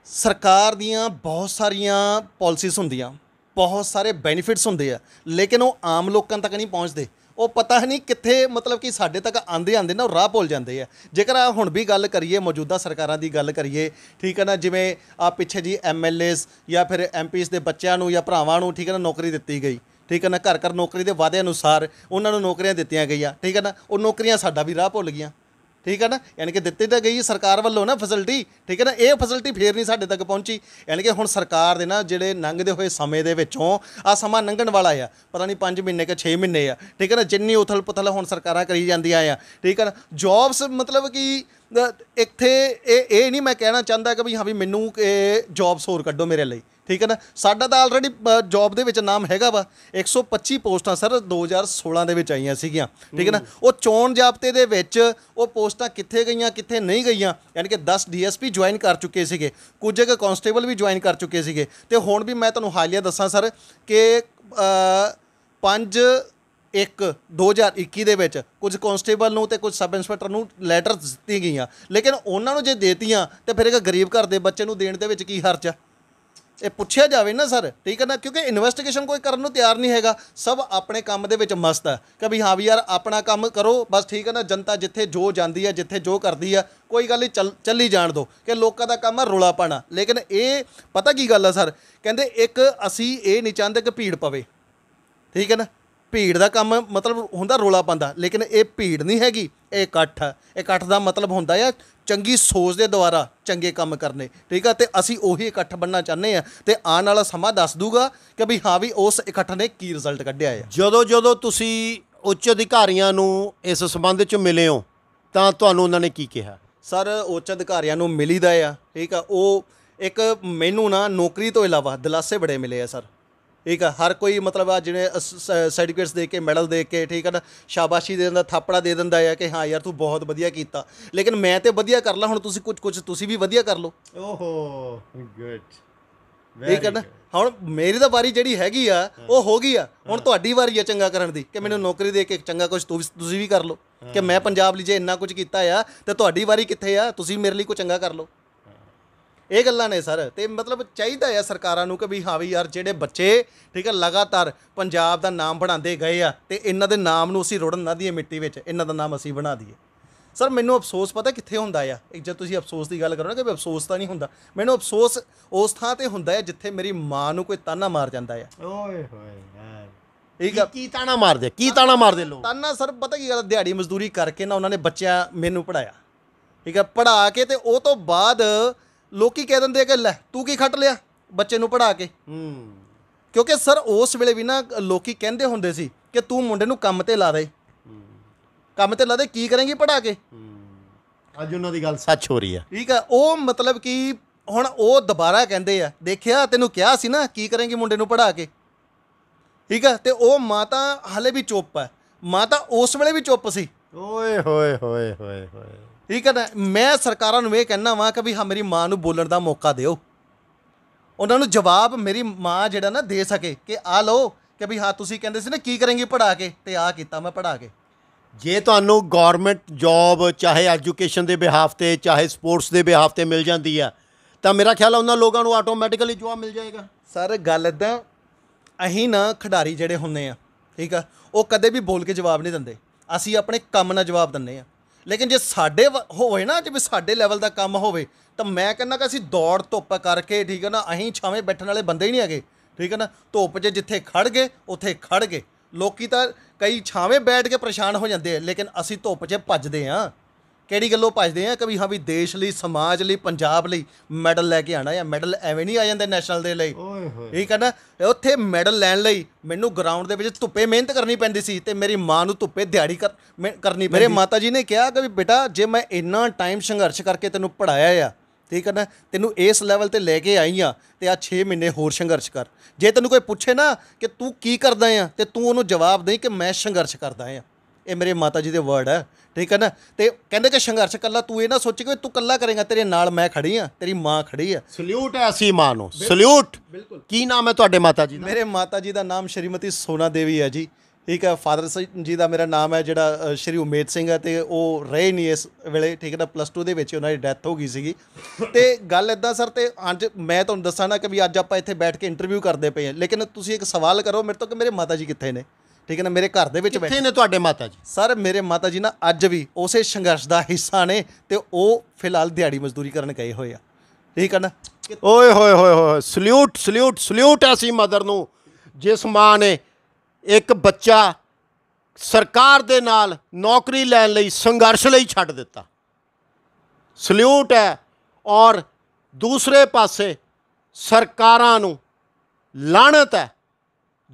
Speaker 1: ਸਰਕਾਰ ਦੀਆਂ ਬਹੁਤ ਸਾਰੀਆਂ ਪਾਲਿਸੀਜ਼ ਹੁੰਦੀਆਂ, ਬਹੁਤ ਸਾਰੇ ਬੈਨੀਫਿਟਸ ਹੁੰਦੇ ਆ, ਲੇਕਿਨ ਉਹ ਆਮ ਲੋਕਾਂ ਤੱਕ ਨਹੀਂ ਪਹੁੰਚਦੇ। ਉਹ ਪਤਾ ਨਹੀਂ ਕਿੱਥੇ ਮਤਲਬ ਕਿ ਸਾਡੇ ਤੱਕ ਆਉਂਦੇ ਨਾ ਉਹ ਰਾਹ ਭੁੱਲ ਜਾਂਦੇ ਆ। ਜੇਕਰ ਹੁਣ ਵੀ ਗੱਲ ਕਰੀਏ ਮੌਜੂਦਾ ਸਰਕਾਰਾਂ ਦੀ ਗੱਲ ਕਰੀਏ, ਠੀਕ ਹੈ ਨਾ, ਜਿਵੇਂ ਆ ਪਿੱਛੇ ਜੀ MLAs ਜਾਂ ਫਿਰ MPs ਦੇ ਬੱਚਿਆਂ ਨੂੰ ਜਾਂ ਭਰਾਵਾਂ ਨੂੰ, ਠੀਕ ਹੈ ਨਾ, ਨੌਕਰੀ ਦਿੱਤੀ ਗਈ, ਠੀਕ ਹੈ ਨਾ। ਘਰ ਨੌਕਰੀ ਦੇ ਵਾਅਦੇ ਅਨੁਸਾਰ ਉਹਨਾਂ ਨੂੰ ਨੌਕਰੀਆਂ ਦਿੱਤੀਆਂ ਗਈਆਂ, ਠੀਕ ਹੈ ਨਾ। ਉਹ ਨੌਕਰੀਆਂ ਸਾਡਾ ਵੀ ਰਾਹ ਭੁੱਲ ਗਈਆਂ, ਠੀਕ ਹੈ ਨਾ, ਯਾਨੀ ਕਿ ਦਿੱਤੀ ਤਾਂ ਗਈ ਸਰਕਾਰ ਵੱਲੋਂ ਨਾ ਫੈਸਿਲਿਟੀ, ਠੀਕ ਹੈ ਨਾ, ਇਹ ਫੈਸਿਲਿਟੀ ਫੇਰ ਨਹੀਂ ਸਾਡੇ ਤੱਕ ਪਹੁੰਚੀ। ਯਾਨੀ ਕਿ ਹੁਣ ਸਰਕਾਰ ਦੇ ਨਾ ਜਿਹੜੇ ਲੰਘਦੇ ਹੋਏ ਸਮੇਂ ਦੇ ਵਿੱਚੋਂ ਆ ਸਮਾਂ ਲੰਘਣ ਵਾਲਾ ਆ, ਪਤਾ ਨਹੀਂ 5 ਮਹੀਨੇ ਕਿ 6 ਮਹੀਨੇ ਆ, ਠੀਕ ਹੈ ਨਾ, ਜਿੰਨੀ ਉਥਲ ਪੁਥਲ ਹੁਣ ਸਰਕਾਰਾਂ ਕਰੀ ਜਾਂਦੀਆਂ ਆ, ਠੀਕ ਹੈ ਨਾ। ਜੌਬਸ ਮਤਲਬ ਕਿ ਇੱਥੇ ਇਹ ਨਹੀਂ ਮੈਂ ਕਹਿਣਾ ਚਾਹੁੰਦਾ ਕਿ ਵੀ ਹਾਂ ਵੀ ਮੈਨੂੰ ਜੌਬਸ ਹੋਰ ਕੱਢੋ ਮੇਰੇ ਲਈ, ਠੀਕ ਹੈ ਨਾ। ਸਾਡਾ ਤਾਂ ਆਲਰੇਡੀ ਜੌਬ ਦੇ ਵਿੱਚ ਨਾਮ ਹੈਗਾ ਵਾ, 125 ਪੋਸਟਾਂ ਸਰ 2016 ਦੇ ਵਿੱਚ ਆਈਆਂ ਸੀਗੀਆਂ, ਠੀਕ ਹੈ ਨਾ। ਉਹ ਚੋਣ ਜ਼ਾਬਤੇ ਦੇ ਵਿੱਚ ਉਹ ਪੋਸਟਾਂ ਕਿੱਥੇ ਗਈਆਂ ਕਿੱਥੇ ਨਹੀਂ ਗਈਆਂ, ਯਾਨੀ ਕਿ 10 DSP ਜੁਆਇਨ ਕਰ ਚੁੱਕੇ ਸੀਗੇ, ਕੁਝ ਕੁ ਕਾਂਸਟੇਬਲ ਵੀ ਜੁਆਇਨ ਕਰ ਚੁੱਕੇ ਸੀਗੇ, ਤੇ ਹੁਣ ਵੀ ਮੈਂ ਤੁਹਾਨੂੰ ਹਾਲੀਆ ਦੱਸਾਂ ਸਰ ਕਿ 5/1/2021 ਦੇ ਵਿੱਚ ਕੁਝ ਕਾਂਸਟੇਬਲ ਨੂੰ ਤੇ ਕੁਝ ਸਬ ਇੰਸਪੈਕਟਰ ਨੂੰ ਲੈਟਰ ਦਿੱਤੀਆਂ ਗਈਆਂ, ਲੇਕਿਨ ਉਹਨਾਂ ਨੂੰ ਜੇ ਦੇਤੀਆਂ ਤੇ ਫਿਰ ਇੱਕ ਗਰੀਬ ਘਰ ਦੇ ਬੱਚੇ ਨੂੰ ਦੇਣ ਦੇ ਵਿੱਚ ਕੀ ਹਰਜ ਆ, ਇਹ ਪੁੱਛਿਆ ਜਾਵੇ ਨਾ ਸਰ, ਠੀਕ ਹੈ ਨਾ। ਕਿਉਂਕਿ ਇਨਵੈਸਟੀਗੇਸ਼ਨ ਕੋਈ ਕਰਨ ਨੂੰ ਤਿਆਰ ਨਹੀਂ ਹੈਗਾ, ਸਭ ਆਪਣੇ ਕੰਮ ਦੇ ਵਿੱਚ ਮਸਤ ਹੈ ਕਿ ਵੀ ਹਾਂ ਵੀ ਯਾਰ ਆਪਣਾ ਕੰਮ ਕਰੋ ਬਸ, ਠੀਕ ਹੈ ਨਾ। ਜਨਤਾ ਜਿੱਥੇ ਜੋ ਜਾਂਦੀ ਹੈ, ਜਿੱਥੇ ਜੋ ਕਰਦੀ ਆ, ਕੋਈ ਗੱਲ ਨਹੀਂ, ਚੱਲੀ ਜਾਣ ਦਿਓ, ਕਿ ਲੋਕਾਂ ਦਾ ਕੰਮ ਹੈ ਰੌਲਾ ਪਾਉਣਾ। ਲੇਕਿਨ ਇਹ ਪਤਾ ਕੀ ਗੱਲ ਆ ਸਰ, ਕਹਿੰਦੇ ਇੱਕ ਅਸੀਂ ਇਹ ਨਹੀਂ ਚਾਹੁੰਦੇ ਕਿ ਭੀੜ ਪਵੇ, ਠੀਕ ਹੈ ਨਾ। ਭੀੜ ਦਾ ਕੰਮ ਮਤਲਬ ਹੁੰਦਾ ਰੌਲਾ ਪਾਉਂਦਾ, ਲੇਕਿਨ ਇਹ ਭੀੜ ਨਹੀਂ ਹੈਗੀ, ਇਹ ਇਕੱਠ ਹੈ। ਇਕੱਠ ਦਾ ਮਤਲਬ ਹੁੰਦਾ ਆ ਚੰਗੀ ਸੋਚ ਦੇ ਦੁਆਰਾ ਚੰਗੇ ਕੰਮ ਕਰਨੇ, ਠੀਕ ਆ। ਤੇ ਅਸੀਂ ਉਹੀ ਇਕੱਠ ਬਣਨਾ ਚਾਹੁੰਦੇ ਆ, ਤੇ ਆਉਣ ਵਾਲਾ ਸਮਾਂ ਦੱਸ ਦੂਗਾ ਕਿ ਵੀ ਹਾਂ ਵੀ ਉਸ ਇਕੱਠ ਨੇ ਕੀ ਰਿਜ਼ਲਟ ਕੱਢਿਆ ਆ।
Speaker 2: ਜਦੋਂ ਤੁਸੀਂ ਉੱਚ ਅਧਿਕਾਰੀਆਂ ਨੂੰ ਇਸ ਸੰਬੰਧ 'ਚ ਮਿਲੇ ਹੋ ਤਾਂ ਤੁਹਾਨੂੰ ਉਹਨਾਂ ਨੇ ਕੀ ਕਿਹਾ?
Speaker 1: ਸਰ ਉੱਚ ਅਧਿਕਾਰੀਆਂ ਨੂੰ ਮਿਲੀਦਾ ਆ, ਠੀਕ ਆ। ਉਹ ਇੱਕ ਮੈਨੂੰ ਨਾ ਨੌਕਰੀ ਤੋਂ ਇਲਾਵਾ ਦਿਲਾਸੇ ਬੜੇ ਮਿਲੇ ਆ ਸਰ, ਠੀਕ ਆ। ਹਰ ਕੋਈ ਮਤਲਬ ਆ ਜਿਵੇਂ ਸਰਟੀਫਿਕੇਟਸ ਦੇ ਕੇ, ਮੈਡਲ ਦੇ ਕੇ, ਠੀਕ ਆ ਨਾ, ਸ਼ਾਬਾਸ਼ੀ ਦੇ ਦਿੰਦਾ, ਥਾਪੜਾ ਦੇ ਦਿੰਦਾ ਆ ਕਿ ਹਾਂ ਯਾਰ ਤੂੰ ਬਹੁਤ ਵਧੀਆ ਕੀਤਾ। ਲੇਕਿਨ ਮੈਂ ਤੇ ਵਧੀਆ ਕਰ ਲਾ, ਹੁਣ ਤੁਸੀਂ ਕੁਝ ਤੁਸੀਂ ਵੀ ਵਧੀਆ ਕਰ ਲਓ।
Speaker 2: ਓਹੋ ਗੁੱਡ,
Speaker 1: ਠੀਕ ਹੈ ਨਾ। ਹੁਣ ਮੇਰੀ ਤਾਂ ਵਾਰੀ ਜਿਹੜੀ ਹੈਗੀ ਆ ਉਹ ਹੋ ਗਈ ਆ, ਹੁਣ ਤੁਹਾਡੀ ਵਾਰੀ ਆ ਚੰਗਾ ਕਰਨ ਦੀ, ਕਿ ਮੈਨੂੰ ਨੌਕਰੀ ਦੇ ਕੇ ਚੰਗਾ ਕੁਝ ਤੁਸੀਂ ਵੀ ਕਰ ਲਓ, ਕਿ ਮੈਂ ਪੰਜਾਬ ਲਈ ਜੇ ਇੰਨਾ ਕੁਝ ਕੀਤਾ ਆ ਤੇ ਤੁਹਾਡੀ ਵਾਰੀ ਕਿੱਥੇ ਆ, ਤੁਸੀਂ ਮੇਰੇ ਲਈ ਕੁਝ ਚੰਗਾ ਕਰ ਲਓ। ਇਹ ਗੱਲਾਂ ਨੇ ਸਰ। ਤੇ ਮਤਲਬ ਚਾਹੀਦਾ ਆ ਸਰਕਾਰਾਂ ਨੂੰ ਕਿ ਵੀ ਹਾਂ ਵੀ ਯਾਰ ਜਿਹੜੇ ਬੱਚੇ, ਠੀਕ ਹੈ, ਲਗਾਤਾਰ ਪੰਜਾਬ ਦਾ ਨਾਮ ਬਣਾਉਂਦੇ ਗਏ ਆ, ਤੇ ਇਹਨਾਂ ਦੇ ਨਾਮ ਨੂੰ ਅਸੀਂ ਰੁੜਨ ਨਾ ਦਈਏ ਮਿੱਟੀ ਵਿੱਚ, ਇਹਨਾਂ ਦਾ ਨਾਮ ਅਸੀਂ ਬਣਾ ਦਈਏ। ਸਰ ਮੈਨੂੰ ਅਫਸੋਸ ਪਤਾ ਕਿੱਥੇ ਹੁੰਦਾ ਆ, ਜਦ ਤੁਸੀਂ ਅਫਸੋਸ ਦੀ ਗੱਲ ਕਰੋ ਨਾ, ਕਿ ਅਫਸੋਸ ਤਾਂ ਨਹੀਂ ਹੁੰਦਾ, ਮੈਨੂੰ ਅਫਸੋਸ ਉਸ ਥਾਂ ਤੇ ਹੁੰਦਾ ਹੈ ਜਿੱਥੇ ਮੇਰੀ ਮਾਂ ਨੂੰ ਕੋਈ ਤਾਨਾ ਮਾਰ ਜਾਂਦਾ ਆ।
Speaker 2: ਓਏ ਹੋਏ ਯਾਰ,
Speaker 1: ਠੀਕ ਆ।
Speaker 2: ਕੀ ਤਾਣਾ ਮਾਰਦੇ, ਕੀ ਤਾਣਾ ਮਾਰਦੇ ਲੋਕ?
Speaker 1: ਤਾਨਾ ਸਰ ਪਤਾ ਕੀ ਗੱਲ, ਦਿਹਾੜੀ ਮਜ਼ਦੂਰੀ ਕਰਕੇ ਨਾ ਉਹਨਾਂ ਨੇ ਬੱਚਿਆਂ ਮੈਨੂੰ ਪੜਾਇਆ, ਠੀਕ ਆ, ਪੜ੍ਹਾ ਕੇ, ਤੇ ਉਹ ਤੋਂ ਬਾਅਦ ਲੋਕੀ ਕਹਿ ਦਿੰਦੇ ਕਿ ਲੈ ਤੂੰ ਕੀ ਖੱਟ ਲਿਆ ਬੱਚੇ ਨੂੰ ਪੜ੍ਹਾ ਕੇ। ਕਿਉਂਕਿ ਸਰ ਉਸ ਵੇਲੇ ਵੀ ਨਾ ਲੋਕੀ ਕਹਿੰਦੇ ਹੁੰਦੇ ਸੀ ਕਿ ਤੂੰ ਮੁੰਡੇ ਨੂੰ ਕੰਮ ਤੇ ਲਾ ਦੇ, ਕੰਮ ਤੇ ਲਾ ਦੇ, ਕੀ ਕਰੇਂਗੀ ਪੜ੍ਹਾ ਕੇ।
Speaker 2: ਅੱਜ ਉਹਨਾਂ ਦੀ ਗੱਲ ਸੱਚ ਹੋ ਰਹੀ ਹੈ,
Speaker 1: ਠੀਕ ਆ। ਉਹ ਮਤਲਬ ਕਿ ਹੁਣ ਉਹ ਦੁਬਾਰਾ ਕਹਿੰਦੇ ਆ, ਦੇਖਿਆ ਤੈਨੂੰ ਕਿਹਾ ਸੀ ਨਾ ਕੀ ਕਰੇਂਗੀ ਮੁੰਡੇ ਨੂੰ ਪੜ੍ਹਾ ਕੇ, ਠੀਕ ਆ। ਤੇ ਉਹ ਮਾਂ ਤਾਂ ਹਾਲੇ ਵੀ ਚੁੱਪ ਹੈ, ਮਾਂ ਤਾਂ ਉਸ ਵੇਲੇ ਵੀ ਚੁੱਪ ਸੀ।
Speaker 2: ਓਏ ਹੋਏ ਹੋਏ ਹੋਏ ਹੋਏ,
Speaker 1: ਠੀਕ ਹੈ ਨਾ। ਮੈਂ ਸਰਕਾਰਾਂ ਨੂੰ ਇਹ ਕਹਿਣਾ ਵਾਂ ਕਿ ਵੀ ਹਾਂ ਮੇਰੀ ਮਾਂ ਨੂੰ ਬੋਲਣ ਦਾ ਮੌਕਾ ਦਿਓ, ਉਹਨਾਂ ਨੂੰ ਜਵਾਬ ਮੇਰੀ ਮਾਂ ਜਿਹੜਾ ਨਾ ਦੇ ਸਕੇ ਕਿ ਆ ਲਓ ਕਿ ਵੀ ਹਾਂ ਤੁਸੀਂ ਕਹਿੰਦੇ ਸੀ ਨਾ ਕੀ ਕਰੇਂਗੀ ਪੜ੍ਹਾ ਕੇ, ਤੇ ਆ ਕੀਤਾ ਮੈਂ ਪੜ੍ਹਾ ਕੇ।
Speaker 2: ਜੇ ਤੁਹਾਨੂੰ ਗੌਰਮੈਂਟ ਜੌਬ ਚਾਹੇ ਐਜੂਕੇਸ਼ਨ ਦੇ ਬਿਹਾਫ ਤੇ ਚਾਹੇ ਸਪੋਰਟਸ ਦੇ ਬਿਹਾਫ ਤੇ ਮਿਲ ਜਾਂਦੀ ਆ, ਤਾਂ ਮੇਰਾ ਖਿਆਲ ਉਹਨਾਂ ਲੋਕਾਂ ਨੂੰ ਆਟੋਮੈਟਿਕਲੀ ਜਵਾਬ ਮਿਲ ਜਾਏਗਾ।
Speaker 1: ਸਰ ਗੱਲ ਇੱਦਾਂ, ਅਸੀਂ ਨਾ ਖਿਡਾਰੀ ਜਿਹੜੇ ਹੁੰਦੇ ਆ, ਠੀਕ ਆ, ਉਹ ਕਦੇ ਵੀ ਬੋਲ ਕੇ ਜਵਾਬ ਨਹੀਂ ਦਿੰਦੇ, ਅਸੀਂ ਆਪਣੇ ਕੰਮ ਨਾਲ ਜਵਾਬ ਦਿੰਦੇ ਆ। ਲੇਕਿਨ ਜੇ ਸਾਡੇ ਹੋਵੇ ਨਾ, ਜਿਵੇਂ ਸਾਡੇ ਲੈਵਲ ਦਾ ਕੰਮ ਹੋਵੇ, ਤਾਂ ਮੈਂ ਕਹਿੰਦਾ ਕਿ ਅਸੀਂ ਦੌੜ ਧੁੱਪ ਕਰਕੇ, ਠੀਕ ਹੈ ਨਾ, ਅਸੀਂ ਛਾਵੇਂ ਬੈਠਣ ਵਾਲੇ ਬੰਦੇ ਹੀ ਨਹੀਂ ਹੈਗੇ, ਠੀਕ ਹੈ ਨਾ। ਧੁੱਪ 'ਚ ਜਿੱਥੇ ਖੜ ਗਏ ਉੱਥੇ ਖੜ ਗਏ। ਲੋਕੀ ਤਾਂ ਕਈ ਛਾਵੇਂ ਬੈਠ ਕੇ ਪਰੇਸ਼ਾਨ ਹੋ ਜਾਂਦੇ ਆ, ਲੇਕਿਨ ਅਸੀਂ ਧੁੱਪ 'ਚ ਭੱਜਦੇ ਹਾਂ। ਕਿਹੜੀ ਗੱਲੋਂ ਭੱਜਦੇ ਆ ਕਿ ਵੀ ਹਾਂ ਵੀ ਦੇਸ਼ ਲਈ, ਸਮਾਜ ਲਈ, ਪੰਜਾਬ ਲਈ ਮੈਡਲ ਲੈ ਕੇ ਆਉਣਾ ਆ। ਮੈਡਲ ਐਵੇਂ ਨਹੀਂ ਆ ਜਾਂਦੇ ਨੈਸ਼ਨਲ ਦੇ ਲਈ, ਠੀਕ ਹੈ ਨਾ। ਉੱਥੇ ਮੈਡਲ ਲੈਣ ਲਈ ਮੈਨੂੰ ਗਰਾਊਂਡ ਦੇ ਵਿੱਚ ਧੁੱਪੇ ਮਿਹਨਤ ਕਰਨੀ ਪੈਂਦੀ ਸੀ, ਤੇ ਮੇਰੀ ਮਾਂ ਨੂੰ ਧੁੱਪੇ ਦਿਹਾੜੀ ਕਰਨੀ। ਮੇਰੇ ਮਾਤਾ ਜੀ ਨੇ ਕਿਹਾ ਕਿ ਵੀ ਬੇਟਾ ਜੇ ਮੈਂ ਇੰਨਾ ਟਾਈਮ ਸੰਘਰਸ਼ ਕਰਕੇ ਤੈਨੂੰ ਪੜ੍ਹਾਇਆ ਆ, ਠੀਕ ਹੈ ਨਾ, ਤੈਨੂੰ ਇਸ ਲੈਵਲ ਤੇ ਲੈ ਕੇ ਆਈ ਆ, ਤੇ ਆ 6 ਮਹੀਨੇ ਹੋਰ ਸੰਘਰਸ਼ ਕਰ। ਜੇ ਤੈਨੂੰ ਕੋਈ ਪੁੱਛੇ ਨਾ ਕਿ ਤੂੰ ਕੀ ਕਰਦਾ ਆ, ਤੇ ਤੂੰ ਉਹਨੂੰ ਜਵਾਬ ਦੇ ਕਿ ਮੈਂ ਸੰਘਰਸ਼ ਕਰਦਾ ਆ। ਇਹ ਮੇਰੇ ਮਾਤਾ ਜੀ ਦੇ ਵਰਡ ਹੈ, ਠੀਕ ਹੈ ਨਾ। ਤੇ ਕਹਿੰਦੇ ਕਿ ਸੰਘਰਸ਼ ਕੱਲਾ ਤੂੰ ਇਹ ਨਾ ਸੋਚੀ ਕਿ ਤੂੰ ਕੱਲਾ ਕਰੇਗਾ, ਤੇਰੇ ਨਾਲ ਮੈਂ ਖੜੀ ਆ, ਤੇਰੀ ਮਾਂ ਖੜੀ ਆ।
Speaker 2: ਸਲੂਟ ਹੈ ਅਸੀਂ ਮਾਂ ਨੂੰ, ਸਲੂਟ।
Speaker 1: ਬਿਲਕੁਲ।
Speaker 2: ਕੀ ਨਾਮ ਹੈ ਤੁਹਾਡੇ ਮਾਤਾ ਜੀ ਦਾ?
Speaker 1: ਮੇਰੇ ਮਾਤਾ ਜੀ ਦਾ ਨਾਮ ਸ਼੍ਰੀਮਤੀ ਸੋਨਾ ਦੇਵੀ ਹੈ ਜੀ, ਠੀਕ ਹੈ। ਫਾਦਰ ਜੀ ਦਾ ਮੇਰਾ ਨਾਮ ਹੈ ਜਿਹੜਾ ਸ਼੍ਰੀ ਉਮੇਦ ਸਿੰਘ ਹੈ, ਤੇ ਉਹ ਰਹੇ ਨਹੀਂ ਇਸ ਵੇਲੇ, ਠੀਕ ਹੈ ਨਾ। +2 ਦੇ ਵਿੱਚ ਉਹਨਾਂ ਦੀ ਡੈਥ ਹੋ ਗਈ ਸੀਗੀ। ਤੇ ਗੱਲ ਇੱਦਾਂ ਸਰ, ਤੇ ਅੱਜ ਮੈਂ ਤੁਹਾਨੂੰ ਦੱਸਾਂ ਨਾ ਕਿ ਵੀ ਅੱਜ ਆਪਾਂ ਇੱਥੇ ਬੈਠ ਕੇ ਇੰਟਰਵਿਊ ਕਰਦੇ ਪਏ ਹਾਂ, ਲੇਕਿਨ ਤੁਸੀਂ ਇੱਕ ਸਵਾਲ ਕਰੋ ਮੇਰੇ ਤੋਂ ਕਿ ਮੇਰੇ ਮਾਤਾ ਜੀ ਕਿੱਥੇ ਨੇ, ਠੀਕ ਹੈ ਨਾ। ਮੇਰੇ ਘਰ ਦੇ ਵਿੱਚ
Speaker 2: ਕਿੱਥੇ ਨੇ ਤੁਹਾਡੇ ਮਾਤਾ ਜੀ?
Speaker 1: ਸਰ ਮੇਰੇ ਮਾਤਾ ਜੀ ਨਾ ਅੱਜ ਵੀ ਉਸੇ ਸੰਘਰਸ਼ ਦਾ ਹਿੱਸਾ ਨੇ, ਤੇ ਉਹ ਫਿਲਹਾਲ ਦਿਹਾੜੀ ਮਜ਼ਦੂਰੀ ਕਰਨ ਗਏ ਹੋਏ ਆ, ਠੀਕ ਹੈ ਨਾ।
Speaker 2: ਓਏ ਹੋਏ ਹੋਏ ਹੋਏ, ਸਲੂਟ ਸਲੂਟ ਸਲੂਟ ਐਸੀ ਮਦਰ ਨੂੰ ਜਿਸ ਮਾਂ ਨੇ ਇੱਕ ਬੱਚਾ ਸਰਕਾਰ ਦੇ ਨਾਲ ਨੌਕਰੀ ਲੈਣ ਲਈ ਸੰਘਰਸ਼ ਲਈ ਛੱਡ ਦਿੱਤਾ। ਸਲੂਟ ਹੈ। ਔਰ ਦੂਸਰੇ ਪਾਸੇ ਸਰਕਾਰਾਂ ਨੂੰ ਲਾਹਨਤ ਹੈ,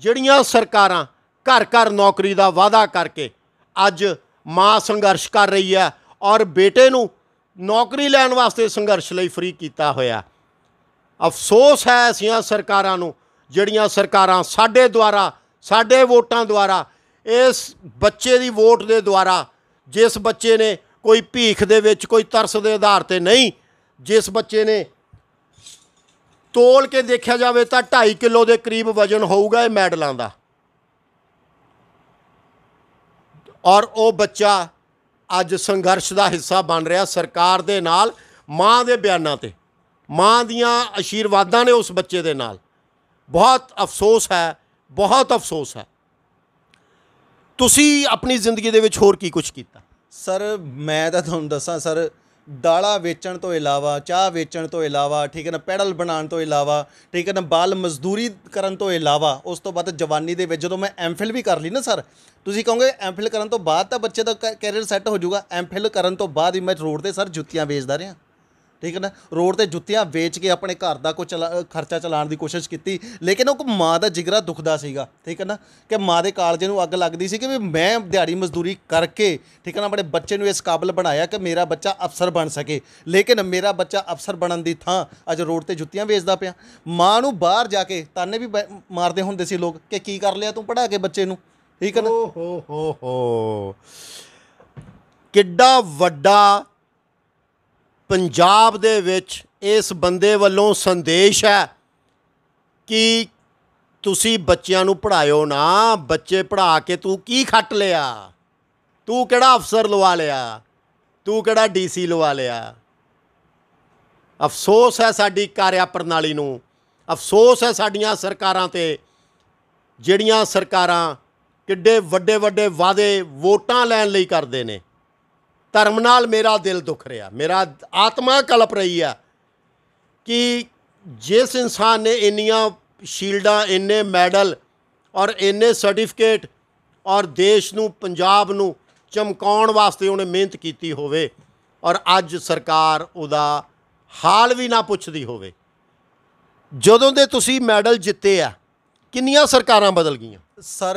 Speaker 2: ਜਿਹੜੀਆਂ ਸਰਕਾਰਾਂ ਘਰ ਘਰ ਨੌਕਰੀ ਦਾ ਵਾਅਦਾ ਕਰਕੇ ਅੱਜ ਮਾਂ ਸੰਘਰਸ਼ ਕਰ ਰਹੀ ਹੈ ਔਰ ਬੇਟੇ ਨੂੰ ਨੌਕਰੀ ਲੈਣ ਵਾਸਤੇ ਸੰਘਰਸ਼ ਲਈ ਫਰੀ ਕੀਤਾ ਹੋਇਆ। ਅਫਸੋਸ ਹੈ ਐਸੀਆਂ ਸਰਕਾਰਾਂ ਨੂੰ ਜਿਹੜੀਆਂ ਸਰਕਾਰਾਂ ਸਾਡੇ ਦੁਆਰਾ, ਸਾਡੇ ਵੋਟਾਂ ਦੁਆਰਾ, ਇਸ ਬੱਚੇ ਦੀ ਵੋਟ ਦੇ ਦੁਆਰਾ, ਜਿਸ ਬੱਚੇ ਨੇ ਕੋਈ ਭੀਖ ਦੇ ਵਿੱਚ, ਕੋਈ ਤਰਸ ਦੇ ਆਧਾਰ ਤੇ ਨਹੀਂ, ਜਿਸ ਬੱਚੇ ਨੇ ਤੋਲ ਕੇ ਦੇਖਿਆ ਜਾਵੇ ਤਾਂ 2.5 ਕਿਲੋ ਦੇ ਕਰੀਬ ਵਜ਼ਨ ਹੋਊਗਾ ਇਹ ਮੈਡਲਾਂ ਦਾ, ਔਰ ਉਹ ਬੱਚਾ ਅੱਜ ਸੰਘਰਸ਼ ਦਾ ਹਿੱਸਾ ਬਣ ਰਿਹਾ ਸਰਕਾਰ ਦੇ ਨਾਲ। ਮਾਂ ਦੇ ਬਿਆਨਾਂ ਤੇ, ਮਾਂ ਦੀਆਂ ਆਸ਼ੀਰਵਾਦਾਂ ਨੇ ਉਸ ਬੱਚੇ ਦੇ ਨਾਲ। ਬਹੁਤ ਅਫਸੋਸ ਹੈ, ਬਹੁਤ ਅਫਸੋਸ ਹੈ। ਤੁਸੀਂ ਆਪਣੀ ਜ਼ਿੰਦਗੀ ਦੇ ਵਿੱਚ ਹੋਰ ਕੀ ਕੁਝ ਕੀਤਾ?
Speaker 1: ਸਰ ਮੈਂ ਤਾਂ ਤੁਹਾਨੂੰ ਦੱਸਾਂ ਸਰ, ਦਾਲਾਂ ਵੇਚਣ ਤੋਂ ਇਲਾਵਾ, ਚਾਹ ਵੇਚਣ ਤੋਂ ਇਲਾਵਾ, ਠੀਕ ਹੈ ਨਾ, ਪੈਡਲ ਬਣਾਉਣ ਤੋਂ ਇਲਾਵਾ, ਠੀਕ ਹੈ ਨਾ, ਬਾਲ ਮਜ਼ਦੂਰੀ ਕਰਨ ਤੋਂ ਇਲਾਵਾ, ਉਸ ਤੋਂ ਬਾਅਦ ਜਵਾਨੀ ਦੇ ਵਿੱਚ ਜਦੋਂ ਮੈਂ ਐਮਫਿਲ ਵੀ ਕਰ ਲਈ ਨਾ ਸਰ, ਤੁਸੀਂ ਕਹੋਗੇ ਐਮਫਿਲ ਕਰਨ ਤੋਂ ਬਾਅਦ ਤਾਂ ਬੱਚੇ ਦਾ ਕੈਰੀਅਰ ਸੈੱਟ ਹੋ ਜਾਊਗਾ। ਐਮਫਿਲ ਕਰਨ ਤੋਂ ਬਾਅਦ ਹੀ ਮੈਂ ਰੋਡ 'ਤੇ ਸਰ ਜੁੱਤੀਆਂ ਵੇਚਦਾ ਰਿਹਾ, ਠੀਕ ਹੈ ਨਾ, ਰੋਡ 'ਤੇ ਜੁੱਤੀਆਂ ਵੇਚ ਕੇ ਆਪਣੇ ਘਰ ਦਾ ਕੋਈ ਖਰਚਾ ਚਲਾਉਣ ਦੀ ਕੋਸ਼ਿਸ਼ ਕੀਤੀ। ਲੇਕਿਨ ਉਹ ਮਾਂ ਦਾ ਜਿਗਰਾ ਦੁਖਦਾ ਸੀਗਾ, ਠੀਕ ਹੈ ਨਾ, ਕਿ ਮਾਂ ਦੇ ਕਾਲਜੇ ਨੂੰ ਅੱਗ ਲੱਗਦੀ ਸੀ ਕਿ ਵੀ ਮੈਂ ਦਿਹਾੜੀ ਮਜ਼ਦੂਰੀ ਕਰਕੇ, ਠੀਕ ਹੈ ਨਾ, ਆਪਣੇ ਬੱਚੇ ਨੂੰ ਇਸ ਕਾਬਲ ਬਣਾਇਆ ਕਿ ਮੇਰਾ ਬੱਚਾ ਅਫਸਰ ਬਣ ਸਕੇ। ਲੇਕਿਨ ਮੇਰਾ ਬੱਚਾ ਅਫਸਰ ਬਣਨ ਦੀ ਥਾਂ ਅੱਜ ਰੋਡ 'ਤੇ ਜੁੱਤੀਆਂ ਵੇਚਦਾ ਪਿਆ। ਮਾਂ ਨੂੰ ਬਾਹਰ ਜਾ ਕੇ ਤਾਨੇ ਵੀ ਮਾਰਦੇ ਹੁੰਦੇ ਸੀ ਲੋਕ ਕਿ ਕੀ ਕਰ ਲਿਆ ਤੂੰ ਪੜ੍ਹਾ ਕੇ ਬੱਚੇ ਨੂੰ, ਠੀਕ ਹੈ ਨਾ।
Speaker 2: ਹੋ ਕਿੱਡਾ ਵੱਡਾ ਪੰਜਾਬ ਦੇ ਵਿੱਚ ਇਸ ਬੰਦੇ ਵੱਲੋਂ ਸੰਦੇਸ਼ ਹੈ ਕਿ ਤੁਸੀਂ ਬੱਚਿਆਂ ਨੂੰ ਪੜ੍ਹਾਇਓ ਨਾ। ਬੱਚੇ ਪੜ੍ਹਾ ਕੇ ਤੂੰ ਕੀ ਖੱਟ ਲਿਆ? ਤੂੰ ਕਿਹੜਾ ਅਫਸਰ ਲਵਾ ਲਿਆ? ਤੂੰ ਕਿਹੜਾ ਡੀਸੀ ਲਵਾ ਲਿਆ? ਅਫਸੋਸ ਹੈ ਸਾਡੀ ਕਾਰਿਆ ਪ੍ਰਣਾਲੀ ਨੂੰ, ਅਫਸੋਸ ਹੈ ਸਾਡੀਆਂ ਸਰਕਾਰਾਂ 'ਤੇ, ਜਿਹੜੀਆਂ ਸਰਕਾਰਾਂ ਕਿੱਡੇ ਵੱਡੇ ਵੱਡੇ ਵਾਅਦੇ ਵੋਟਾਂ ਲੈਣ ਲਈ ਕਰਦੇ ਨੇ। ਧਰਮ ਨਾਲ ਮੇਰਾ ਦਿਲ ਦੁੱਖ ਰਿਹਾ, ਮੇਰਾ ਆਤਮਾ ਕਲਪ ਰਹੀ ਹੈ ਕਿ ਜਿਸ ਇਨਸਾਨ ਨੇ ਇੰਨੀਆਂ ਸ਼ੀਲਡਾਂ, ਇੰਨੇ ਮੈਡਲ ਔਰ ਇੰਨੇ ਸਰਟੀਫਿਕੇਟ ਔਰ ਦੇਸ਼ ਨੂੰ, ਪੰਜਾਬ ਨੂੰ ਚਮਕਾਉਣ ਵਾਸਤੇ ਉਹਨੇ ਮਿਹਨਤ ਕੀਤੀ ਹੋਵੇ ਔਰ ਅੱਜ ਸਰਕਾਰ ਉਹਦਾ ਹਾਲ ਵੀ ਨਾ ਪੁੱਛਦੀ ਹੋਵੇ। ਜਦੋਂ ਦੇ ਤੁਸੀਂ ਮੈਡਲ ਜਿੱਤੇ ਆ, ਕਿੰਨੀਆਂ ਸਰਕਾਰਾਂ ਬਦਲ ਗਈਆਂ
Speaker 1: ਸਰ?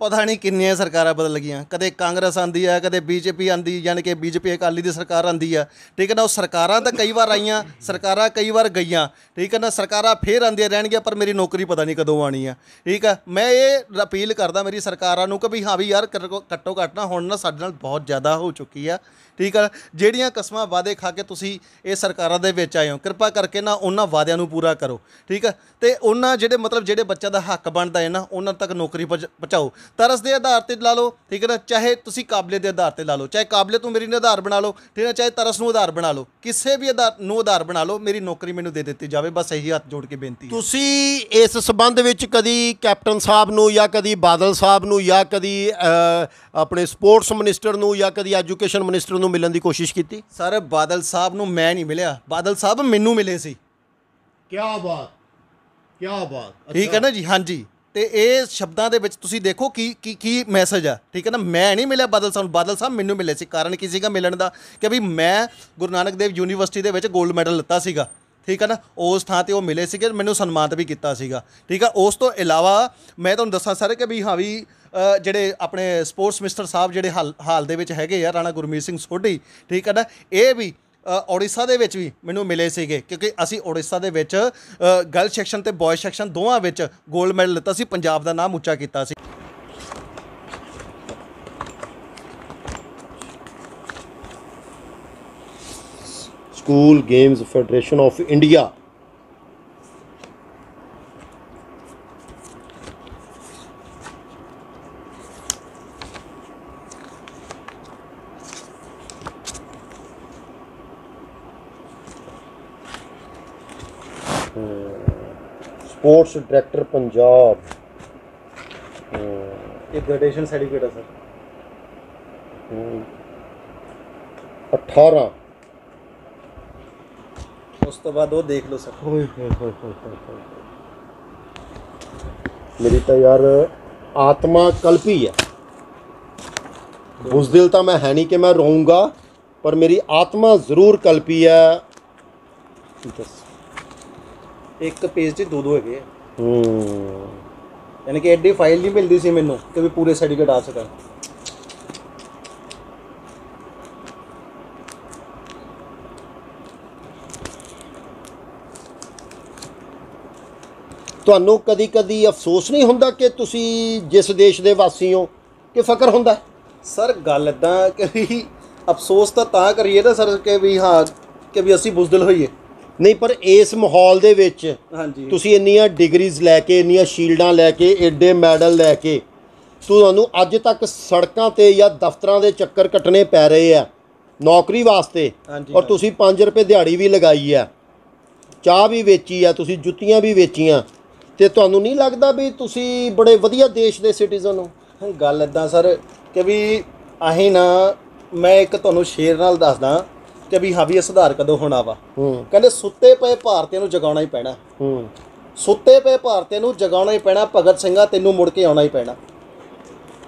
Speaker 1: ਪਤਾ ਨਹੀਂ ਕਿੰਨੀਆਂ ਸਰਕਾਰਾਂ ਬਦਲ ਗਈਆਂ। ਕਦੇ ਕਾਂਗਰਸ ਆਉਂਦੀ ਆ, ਕਦੇ ਬੀਜੇਪੀ ਆਉਂਦੀ, ਯਾਨੀ ਕਿ ਬੀਜੇਪੀ ਅਕਾਲੀ ਦੀ ਸਰਕਾਰ ਆਉਂਦੀ ਆ, ਠੀਕ ਹੈ ਨਾ। ਉਹ ਸਰਕਾਰਾਂ ਤਾਂ ਕਈ ਵਾਰ ਆਈਆਂ, ਸਰਕਾਰਾਂ ਕਈ ਵਾਰ ਗਈਆਂ, ਠੀਕ ਹੈ ਨਾ। ਸਰਕਾਰਾਂ ਫੇਰ ਆਉਂਦੀਆਂ ਰਹਿਣਗੀਆਂ, ਪਰ ਮੇਰੀ ਨੌਕਰੀ ਪਤਾ ਨਹੀਂ ਕਦੋਂ ਆਉਣੀ ਆ, ਠੀਕ ਹੈ। ਮੈਂ ਇਹ ਅਪੀਲ ਕਰਦਾ ਮੇਰੀ ਸਰਕਾਰਾਂ ਨੂੰ ਕਿ ਵੀ ਹਾਂ ਵੀ ਯਾਰ ਘੱਟੋ ਘੱਟ ਨਾ ਹੁਣ ਨਾ ਸਾਡੇ ਨਾਲ ਬਹੁਤ ਜ਼ਿਆਦਾ ਹੋ ਚੁੱਕੀ ਆ, ਠੀਕ ਹੈ। ਜਿਹੜੀਆਂ ਕਸਮਾਂ ਵਾਅਦੇ ਖਾ ਕੇ ਤੁਸੀਂ ਇਹ ਸਰਕਾਰਾਂ ਦੇ ਵਿੱਚ ਆਏ ਹੋ, ਕਿਰਪਾ ਕਰਕੇ ਨਾ ਉਹਨਾਂ ਵਾਅਦਿਆਂ ਨੂੰ ਪੂਰਾ ਕਰੋ, ਠੀਕ ਹੈ। ਅਤੇ ਉਹਨਾਂ ਜਿਹੜੇ ਬੱਚਿਆਂ ਦਾ ਹੱਕ ਬਣਦਾ ਹੈ ਨਾ, ਉਹਨਾਂ ਤੱਕ ਨੌਕਰੀ ਪਹੁੰਚਾਓ। ਤਰਸ ਦੇ ਆਧਾਰ 'ਤੇ ਲਾ ਲਓ, ਠੀਕ ਹੈ ਨਾ, ਚਾਹੇ ਤੁਸੀਂ ਕਾਬਲੀਅਤ ਦੇ ਆਧਾਰ 'ਤੇ ਲਾ ਲਓ, ਚਾਹੇ ਕਾਬਲੀਅਤ ਨੂੰ ਮੇਰੀ ਨੂੰ ਆਧਾਰ ਬਣਾ ਲਓ, ਠੀਕ ਹੈ, ਚਾਹੇ ਤਰਸ ਨੂੰ ਆਧਾਰ ਬਣਾ ਲਓ, ਕਿਸੇ ਵੀ ਆਧਾਰ ਨੂੰ ਆਧਾਰ ਬਣਾ ਲਓ, ਮੇਰੀ ਨੌਕਰੀ ਮੈਨੂੰ ਦੇ ਦਿੱਤੀ ਜਾਵੇ, ਬਸ ਇਹੀ ਹੱਥ ਜੋੜ ਕੇ ਬੇਨਤੀ ਹੈ।
Speaker 2: ਤੁਸੀਂ ਇਸ ਸੰਬੰਧ ਵਿੱਚ ਕਦੀ ਕੈਪਟਨ ਸਾਹਿਬ ਨੂੰ ਜਾਂ ਕਦੀ ਬਾਦਲ ਸਾਹਿਬ ਨੂੰ ਜਾਂ ਕਦੀ ਆਪਣੇ ਸਪੋਰਟਸ ਮਿਨਿਸਟਰ ਨੂੰ ਜਾਂ ਕਦੀ ਐਜੂਕੇਸ਼ਨ ਮਿਨਿਸਟਰ ਨੂੰ ਮਿਲਣ ਦੀ ਕੋਸ਼ਿਸ਼ ਕੀਤੀ?
Speaker 1: ਸਰ ਬਾਦਲ ਸਾਹਿਬ ਨੂੰ ਮੈਂ ਨਹੀਂ ਮਿਲਿਆ, ਬਾਦਲ ਸਾਹਿਬ ਮੈਨੂੰ ਮਿਲੇ ਸੀ।
Speaker 2: ਕਿਆ ਬਾਤ, ਕਿਆ ਬਾਤ,
Speaker 1: ਠੀਕ ਹੈ ਨਾ ਜੀ। ਹਾਂਜੀ, ਤੇ ਇਹ ਸ਼ਬਦਾਂ ਦੇ ਵਿੱਚ ਤੁਸੀਂ ਦੇਖੋ ਕੀ ਮੈਸੇਜ ਆ, ਠੀਕ ਹੈ ਨਾ। ਮੈਂ ਨਹੀਂ ਮਿਲਿਆ ਬਾਦਲ ਸਾਹਿਬ ਨੂੰ, ਬਾਦਲ ਸਾਹਿਬ ਮੈਨੂੰ ਮਿਲੇ ਸੀ। ਕਾਰਨ ਕੀ ਸੀਗਾ ਮਿਲਣ ਦਾ? ਕਿ ਵੀ ਮੈਂ ਗੁਰੂ ਨਾਨਕ ਦੇਵ ਯੂਨੀਵਰਸਿਟੀ ਦੇ ਵਿੱਚ 골ਡ ਮੈਡਲ ਲਿੱਤਾ ਸੀਗਾ, ਠੀਕ ਹੈ ਨਾ। ਉਸ ਥਾਂ 'ਤੇ ਉਹ ਮਿਲੇ ਸੀਗੇ, ਮੈਨੂੰ ਸਨਮਾਨਿਤ ਵੀ ਕੀਤਾ ਸੀਗਾ, ਠੀਕ ਹੈ। ਉਸ ਤੋਂ ਇਲਾਵਾ ਮੈਂ ਤੁਹਾਨੂੰ ਦੱਸਾਂ ਸਰ ਕਿ ਵੀ ਹਾਂ ਵੀ ਜਿਹੜੇ ਆਪਣੇ ਸਪੋਰਟਸ ਮਿਨਿਸਟਰ ਸਾਹਿਬ ਜਿਹੜੇ ਹਾਲ ਦੇ ਵਿੱਚ ਹੈਗੇ ਆ, ਰਾਣਾ ਗੁਰਮੀਤ ਸਿੰਘ ਸੋਢੀ, ਠੀਕ ਹੈ ਨਾ, ਇਹ ਵੀ ਉੜੀਸਾ ਦੇ ਵਿੱਚ ਵੀ ਮੈਨੂੰ ਮਿਲੇ ਸੀਗੇ, ਕਿਉਂਕਿ ਅਸੀਂ ਉੜੀਸਾ ਦੇ ਵਿੱਚ ਗਰਲ ਸੈਕਸ਼ਨ ਅਤੇ ਬॉयਜ਼ ਸੈਕਸ਼ਨ ਦੋਵਾਂ ਵਿੱਚ 골ਡ ਮੈਡਲ ਲਿੱਤਾ ਸੀ, ਪੰਜਾਬ ਦਾ ਨਾਮ ਉੱਚਾ ਕੀਤਾ ਸੀ।
Speaker 2: School games federation of India sports director Punjab,
Speaker 1: ਇਹ ਗ੍ਰੈਜੂਏਸ਼ਨ ਸਰਟੀਫਿਕੇਟ ਹੈ ਸਰ।
Speaker 2: 18।
Speaker 1: ਉਸ ਤੋਂ ਬਾਅਦ ਉਹ ਦੇਖ ਲਓ ਸਰ।
Speaker 2: मेरी तो यार आत्मा कल्पी है। बुज़दिल तो मैं है नहीं कि मैं रोऊंगा, पर मेरी आत्मा ज़रूर कल्पी है।
Speaker 1: एक पेज 'ਚ ਦੋ ਹੈਗੇ ਯਾਨੀ ਕਿ ਐਡੀ ਫਾਈਲ ਨਹੀਂ ਮਿਲਦੀ ਸੀ ਮੈਨੂੰ ਕਿ ਵੀ ਪੂਰੇ ਸਰਟੀਫਿਕੇਟ ਆ ਸਕਣ।
Speaker 2: ਤੁਹਾਨੂੰ ਕਦੀ ਕਦੀ ਅਫਸੋਸ ਨਹੀਂ ਹੁੰਦਾ ਕਿ ਤੁਸੀਂ ਜਿਸ ਦੇਸ਼ ਦੇ ਵਾਸੀ ਹੋ, ਕਿ ਫਕਰ ਹੁੰਦਾ?
Speaker 1: ਸਰ ਗੱਲ ਇੱਦਾਂ ਕਿ ਵੀ ਅਫਸੋਸ ਤਾਂ ਕਰੀਏ ਨਾ ਸਰ ਕਿ ਵੀ ਹਾਂ ਕਿ ਵੀ ਅਸੀਂ ਬੁਜ਼ਦਿਲ ਹੋਈਏ।
Speaker 2: ਨਹੀਂ, ਪਰ ਇਸ ਮਾਹੌਲ ਦੇ ਵਿੱਚ
Speaker 1: ਹਾਂਜੀ
Speaker 2: ਤੁਸੀਂ ਇੰਨੀਆਂ ਡਿਗਰੀਜ਼ ਲੈ ਕੇ, ਇੰਨੀਆਂ ਸ਼ੀਲਡਾਂ ਲੈ ਕੇ, ਏਡੇ ਮੈਡਲ ਲੈ ਕੇ, ਤੁਹਾਨੂੰ ਅੱਜ ਤੱਕ ਸੜਕਾਂ ਤੇ ਜਾਂ ਦਫ਼ਤਰਾਂ ਦੇ ਚੱਕਰ ਕੱਟਣੇ ਪੈ ਰਹੇ ਆ ਨੌਕਰੀ ਵਾਸਤੇ, ਔਰ ਤੁਸੀਂ 5 ਰੁਪਏ ਦਿਹਾੜੀ ਵੀ ਲਗਾਈ ਆ, ਚਾਹ ਵੀ ਵੇਚੀ ਆ, ਤੁਸੀਂ ਜੁੱਤੀਆਂ ਵੀ ਵੇਚੀਆਂ, ਤੇ ਤੁਹਾਨੂੰ ਨਹੀਂ ਲੱਗਦਾ ਵੀ ਤੁਸੀਂ ਬੜੇ ਵਧੀਆ ਦੇਸ਼ ਦੇ ਸਿਟੀਜ਼ਨ ਹੋ?
Speaker 1: ਗੱਲ ਇੱਦਾਂ ਸਰ ਕਿ ਵੀ ਅਸੀਂ ਨਾ, ਮੈਂ ਇੱਕ ਤੁਹਾਨੂੰ ਸ਼ੇਰ ਨਾਲ ਦੱਸਦਾ ਕਿ ਵੀ ਹਾਂ ਵੀ ਇਹ ਸੁਧਾਰ ਕਦੋਂ ਹੋਣਾ ਵਾ। ਕਹਿੰਦੇ ਸੁੱਤੇ ਪਏ ਭਾਰਤੀਆਂ ਨੂੰ ਜਗਾਉਣਾ ਹੀ ਪੈਣਾ। ਸੁੱਤੇ ਪਏ ਭਾਰਤੀਆਂ ਨੂੰ ਜਗਾਉਣਾ ਹੀ ਪੈਣਾ। ਭਗਤ ਸਿੰਘਾ ਤੈਨੂੰ ਮੁੜ ਕੇ ਆਉਣਾ ਹੀ ਪੈਣਾ।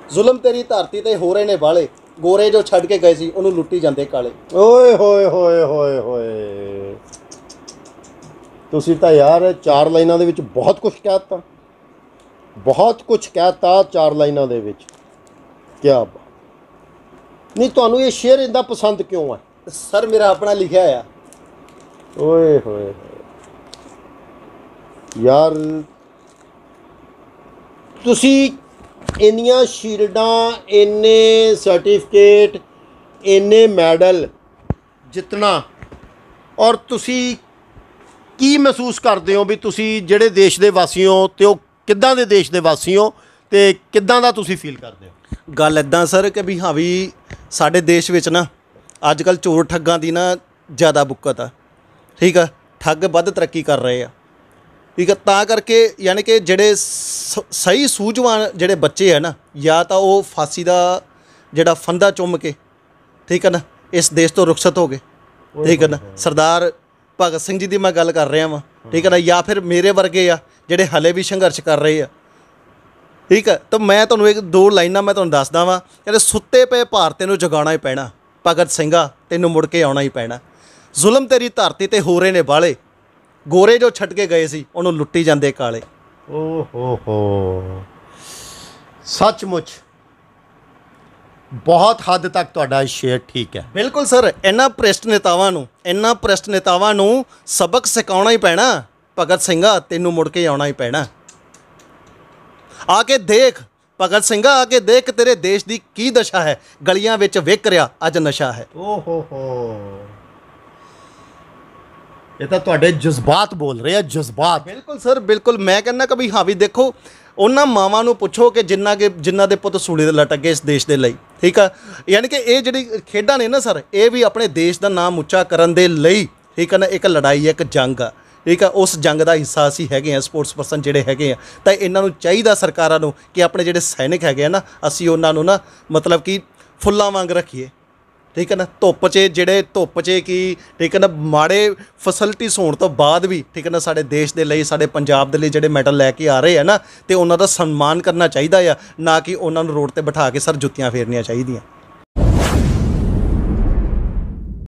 Speaker 1: ਜ਼ੁਲਮ ਤੇਰੀ ਧਰਤੀ ਤੇ ਹੋ ਰਹੇ ਨੇ ਬਾਲੇ, ਗੋਰੇ ਜੋ ਛੱਡ ਕੇ ਗਏ ਸੀ ਉਹਨੂੰ ਲੁੱਟੀ ਜਾਂਦੇ ਕਾਲੇ।
Speaker 2: ਓਏ ਹੋਏ ਹੋਏ ਹੋਏ ਹੋਏ, ਤੁਸੀਂ ਤਾਂ ਯਾਰ 4 ਲਾਈਨਾਂ ਦੇ ਵਿੱਚ ਬਹੁਤ ਕੁਝ ਕਹਿਤਾ, ਬਹੁਤ ਕੁਝ ਕਹਿਤਾ 4 ਲਾਈਨਾਂ ਦੇ ਵਿੱਚ। ਕਿਆ ਬਾਤ। ਨਹੀਂ, ਤੁਹਾਨੂੰ ਇਹ ਸ਼ੇਰ ਇੰਨਾ ਪਸੰਦ ਕਿਉਂ ਹੈ?
Speaker 1: ਸਰ ਮੇਰਾ ਆਪਣਾ ਲਿਖਿਆ ਆ।
Speaker 2: ਓਏ ਹੋਏ ਯਾਰ, ਤੁਸੀਂ ਇੰਨੀਆਂ ਸ਼ੀਲਡਾਂ, ਇੰਨੇ ਸਰਟੀਫਿਕੇਟ, ਇੰਨੇ ਮੈਡਲ ਜਿੱਤਣਾ, ਔਰ ਤੁਸੀਂ ਕੀ ਮਹਿਸੂਸ ਕਰਦੇ ਹੋ ਵੀ ਤੁਸੀਂ ਜਿਹੜੇ ਦੇਸ਼ ਦੇ ਵਾਸੀ ਹੋ, ਤੇ ਉਹ ਕਿੱਦਾਂ ਦੇ ਦੇਸ਼ ਦੇ ਵਾਸੀ ਹੋ, ਤੇ ਕਿੱਦਾਂ ਦਾ ਤੁਸੀਂ ਫੀਲ ਕਰਦੇ ਹੋ?
Speaker 1: ਗੱਲ ਇੱਦਾਂ ਸਰ ਕਿ ਵੀ ਹਾਂ ਵੀ ਸਾਡੇ ਦੇਸ਼ ਵਿੱਚ ਨਾ ਅੱਜ ਕੱਲ੍ਹ ਚੋਰ ਠੱਗਾਂ ਦੀ ਨਾ ਜ਼ਿਆਦਾ ਬੁੱਕਤ ਆ। ਠੀਕ ਆ, ਠੱਗ ਵੱਧ ਤਰੱਕੀ ਕਰ ਰਹੇ ਆ। ਠੀਕ ਆ, ਤਾਂ ਕਰਕੇ ਯਾਨੀ ਕਿ ਜਿਹੜੇ ਸਹੀ ਸੂਝਵਾਨ ਜਿਹੜੇ ਬੱਚੇ ਆ ਨਾ, ਜਾਂ ਤਾਂ ਉਹ ਫਾਂਸੀ ਦਾ ਜਿਹੜਾ ਫੰਦਾ ਚੁੰਮ ਕੇ, ਠੀਕ ਹੈ ਨਾ, ਇਸ ਦੇਸ਼ ਤੋਂ ਰੁਖਸਤ ਹੋ ਗਏ। ਠੀਕ ਹੈ ਨਾ, ਸਰਦਾਰ ਭਗਤ ਸਿੰਘ ਜੀ ਦੀ ਮੈਂ ਗੱਲ ਕਰ ਰਿਹਾ ਵਾਂ। ਠੀਕ ਹੈ ਨਾ, ਜਾਂ ਫਿਰ ਮੇਰੇ ਵਰਗੇ ਆ ਜਿਹੜੇ ਹਲੇ ਵੀ ਸੰਘਰਸ਼ ਕਰ ਰਹੇ ਆ। ਠੀਕ ਹੈ, ਤਾਂ ਮੈਂ ਤੁਹਾਨੂੰ ਇੱਕ 2 ਲਾਈਨਾਂ ਮੈਂ ਤੁਹਾਨੂੰ ਦੱਸਦਾ ਵਾਂ। ਕਹਿੰਦੇ ਸੁੱਤੇ ਪਏ ਭਾਰਤੀ ਨੂੰ ਜਗਾਉਣਾ ਹੀ ਪੈਣਾ। ਭਗਤ ਸਿੰਘਾ ਤੈਨੂੰ ਮੁੜ ਕੇ ਆਉਣਾ ਹੀ ਪੈਣਾ। ਜ਼ੁਲਮ ਤੇਰੀ ਧਰਤੀ ਤੇ ਹੋ ਰਹੇ ਨੇ ਬਾਲੇ, ਗੋਰੇ ਜੋ ਛੱਡ ਕੇ ਗਏ ਸੀ ਉਹਨੂੰ ਲੁੱਟੀ ਜਾਂਦੇ ਕਾਲੇ।
Speaker 2: ਓ ਹੋ, ਸੱਚਮੁੱਚ ਬਹੁਤ ਹੱਦ ਤੱਕ ਤੁਹਾਡਾ ਇਹ ਸ਼ੇਰ ਠੀਕ ਹੈ।
Speaker 1: ਬਿਲਕੁਲ ਸਰ, ਇਹਨਾਂ ਭ੍ਰਿਸ਼ਟ ਨੇਤਾਵਾਂ ਨੂੰ ਸਬਕ ਸਿਖਾਉਣਾ ਹੀ ਪੈਣਾ। ਭਗਤ ਸਿੰਘਾ ਤੈਨੂੰ ਮੁੜ ਕੇ ਆਉਣਾ ਹੀ ਪੈਣਾ। ਆ ਕੇ ਦੇਖ ਭਗਤ ਸਿੰਘਾ, ਆ ਕੇ ਦੇਖ ਤੇਰੇ ਦੇਸ਼ ਦੀ ਕੀ ਦਸ਼ਾ ਹੈ। ਗਲੀਆਂ ਵਿੱਚ ਵਿਕ ਰਿਹਾ ਅੱਜ ਨਸ਼ਾ ਹੈ।
Speaker 2: ਓ ਹੋ, ਇਹ ਤਾਂ ਤੁਹਾਡੇ ਜਜ਼ਬਾਤ ਬੋਲ ਰਹੇ ਆ, ਜਜ਼ਬਾਤ।
Speaker 1: ਬਿਲਕੁਲ ਸਰ, ਬਿਲਕੁਲ। ਮੈਂ ਕਹਿੰਦਾ ਕਿ ਵੀ ਹਾਂ ਵੀ ਦੇਖੋ, ਉਹਨਾਂ ਮਾਵਾਂ ਨੂੰ ਪੁੱਛੋ ਕਿ ਜਿਨ੍ਹਾਂ ਦੇ ਪੁੱਤ ਸੂਲੀ ਦੇ ਲਟਕ ਗਏ ਇਸ ਦੇਸ਼ ਦੇ ਲਈ। ਠੀਕ ਆ, ਯਾਨੀ ਕਿ ਇਹ ਜਿਹੜੀ ਖੇਡਾਂ ਨੇ ਨਾ ਸਰ, ਇਹ ਵੀ ਆਪਣੇ ਦੇਸ਼ ਦਾ ਨਾਮ ਉੱਚਾ ਕਰਨ ਦੇ ਲਈ, ਠੀਕ ਹੈ ਨਾ, ਇੱਕ ਲੜਾਈ ਹੈ, ਇੱਕ ਜੰਗ ਆ। ਠੀਕ ਆ, ਉਸ ਜੰਗ ਦਾ ਹਿੱਸਾ ਅਸੀਂ ਹੈਗੇ ਆ, ਸਪੋਰਟਸ ਪਰਸਨ ਜਿਹੜੇ ਹੈਗੇ ਆ। ਤਾਂ ਇਹਨਾਂ ਨੂੰ ਚਾਹੀਦਾ ਸਰਕਾਰਾਂ ਨੂੰ ਕਿ ਆਪਣੇ ਜਿਹੜੇ ਸੈਨਿਕ ਹੈਗੇ ਆ ਨਾ, ਅਸੀਂ ਉਹਨਾਂ ਨੂੰ ਨਾ ਮਤਲਬ ਕਿ ਫੁੱਲਾਂ ਵਾਂਗ ਰੱਖੀਏ। ਠੀਕ ਹੈ ਨਾ, ਧੁੱਪ 'ਚ ਕੀ, ਠੀਕ ਹੈ ਨਾ, ਮਾੜੇ ਫੈਸਿਲਿਟੀਜ਼ ਹੋਣ ਤੋਂ ਬਾਅਦ ਵੀ, ਠੀਕ ਹੈ ਨਾ, ਸਾਡੇ ਦੇਸ਼ ਦੇ ਲਈ, ਸਾਡੇ ਪੰਜਾਬ ਦੇ ਲਈ ਜਿਹੜੇ ਮੈਡਲ ਲੈ ਕੇ ਆ ਰਹੇ ਆ ਨਾ, ਤੇ ਉਹਨਾਂ ਦਾ ਸਨਮਾਨ ਕਰਨਾ ਚਾਹੀਦਾ ਆ, ਨਾ ਕਿ ਉਹਨਾਂ ਨੂੰ ਰੋਡ ਤੇ ਬਿਠਾ ਕੇ ਸਰ ਜੁੱਤੀਆਂ ਫੇਰਨੀਆਂ ਚਾਹੀਦੀਆਂ।